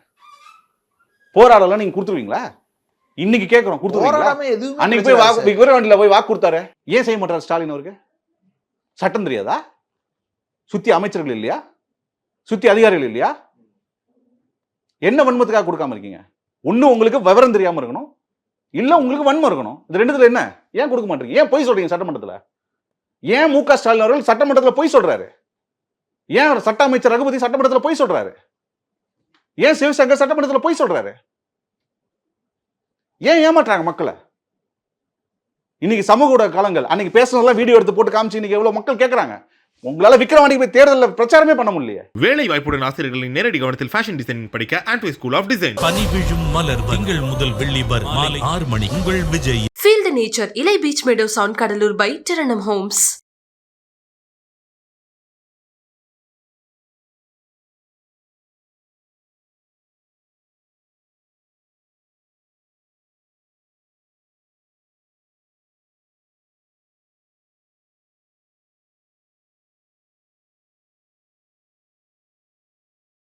போராடலாம் நீங்க கொடுத்துருவீங்களா? இன்னைக்கு கேட்கிறோம், கொடுத்துருவீங்களா? அன்னைக்கு போய் விக்கிரவாண்டியில போய் வாக்கு கொடுத்தாரு, ஏன் செய்ய மாட்டாரு ஸ்டாலின் அவருக்கு? சட்டம் தெரியாதா? சுத்தி அமைச்சர்கள் இல்லையா? சுத்தி அதிகாரிகள் இல்லையா? என்ன வன்மத்துக்காக கொடுக்காம இருக்கீங்க? ஒண்ணு உங்களுக்கு விவரம் தெரியாம இருக்கணும், இல்ல உங்களுக்கு வன்மம் இருக்கணும். இது ரெண்டுத்துல என்ன? ஏன் கொடுக்க மாட்டீங்க? ஏன் பொய் சொல்றீங்க சட்டமன்றத்துல? ஏன் மு.க. ஸ்டாலின் அவர்கள் சட்டமன்றத்துல பொய் சொல்றாரு? ஏன் சட்ட அமைச்சர் ரகுபதி சட்டமன்றத்துல பொய் சொல்றாரு? ஏன் சிவசங்கர் சட்டமன்றத்துல பொய் சொல்றாரு? ஏன் ஏமாற்றாங்க மக்களை? இன்னைக்கு சமூக ஊடக காலங்கள், அன்னைக்கு பேசுனதெல்லாம் வீடியோ எடுத்து போட்டு காமிச்சு இன்னைக்கு எவ்வளவு மக்கள் கேட்கறாங்க. உங்களால விக்கிரவாண்டி போய் தேர்தலில் பிரச்சாரமே பண்ண முடியல. வேலை வாய்ப்புடன் ஆசிரியர்களின் நேரடி கவனத்தில் ஃபேஷன் டிசைன் படிக்க ஆண்ட்வே ஸ்கூல் ஆஃப் டிசைன். பனி விழும் மலர் திங்கள் முதல் வெள்ளி வரை மாலை 6 மணி. உங்கள் விஜய். Feel the நேச்சர் இலை beach meadow sound Cuddalore by டிரனம் ஹோம்ஸ்.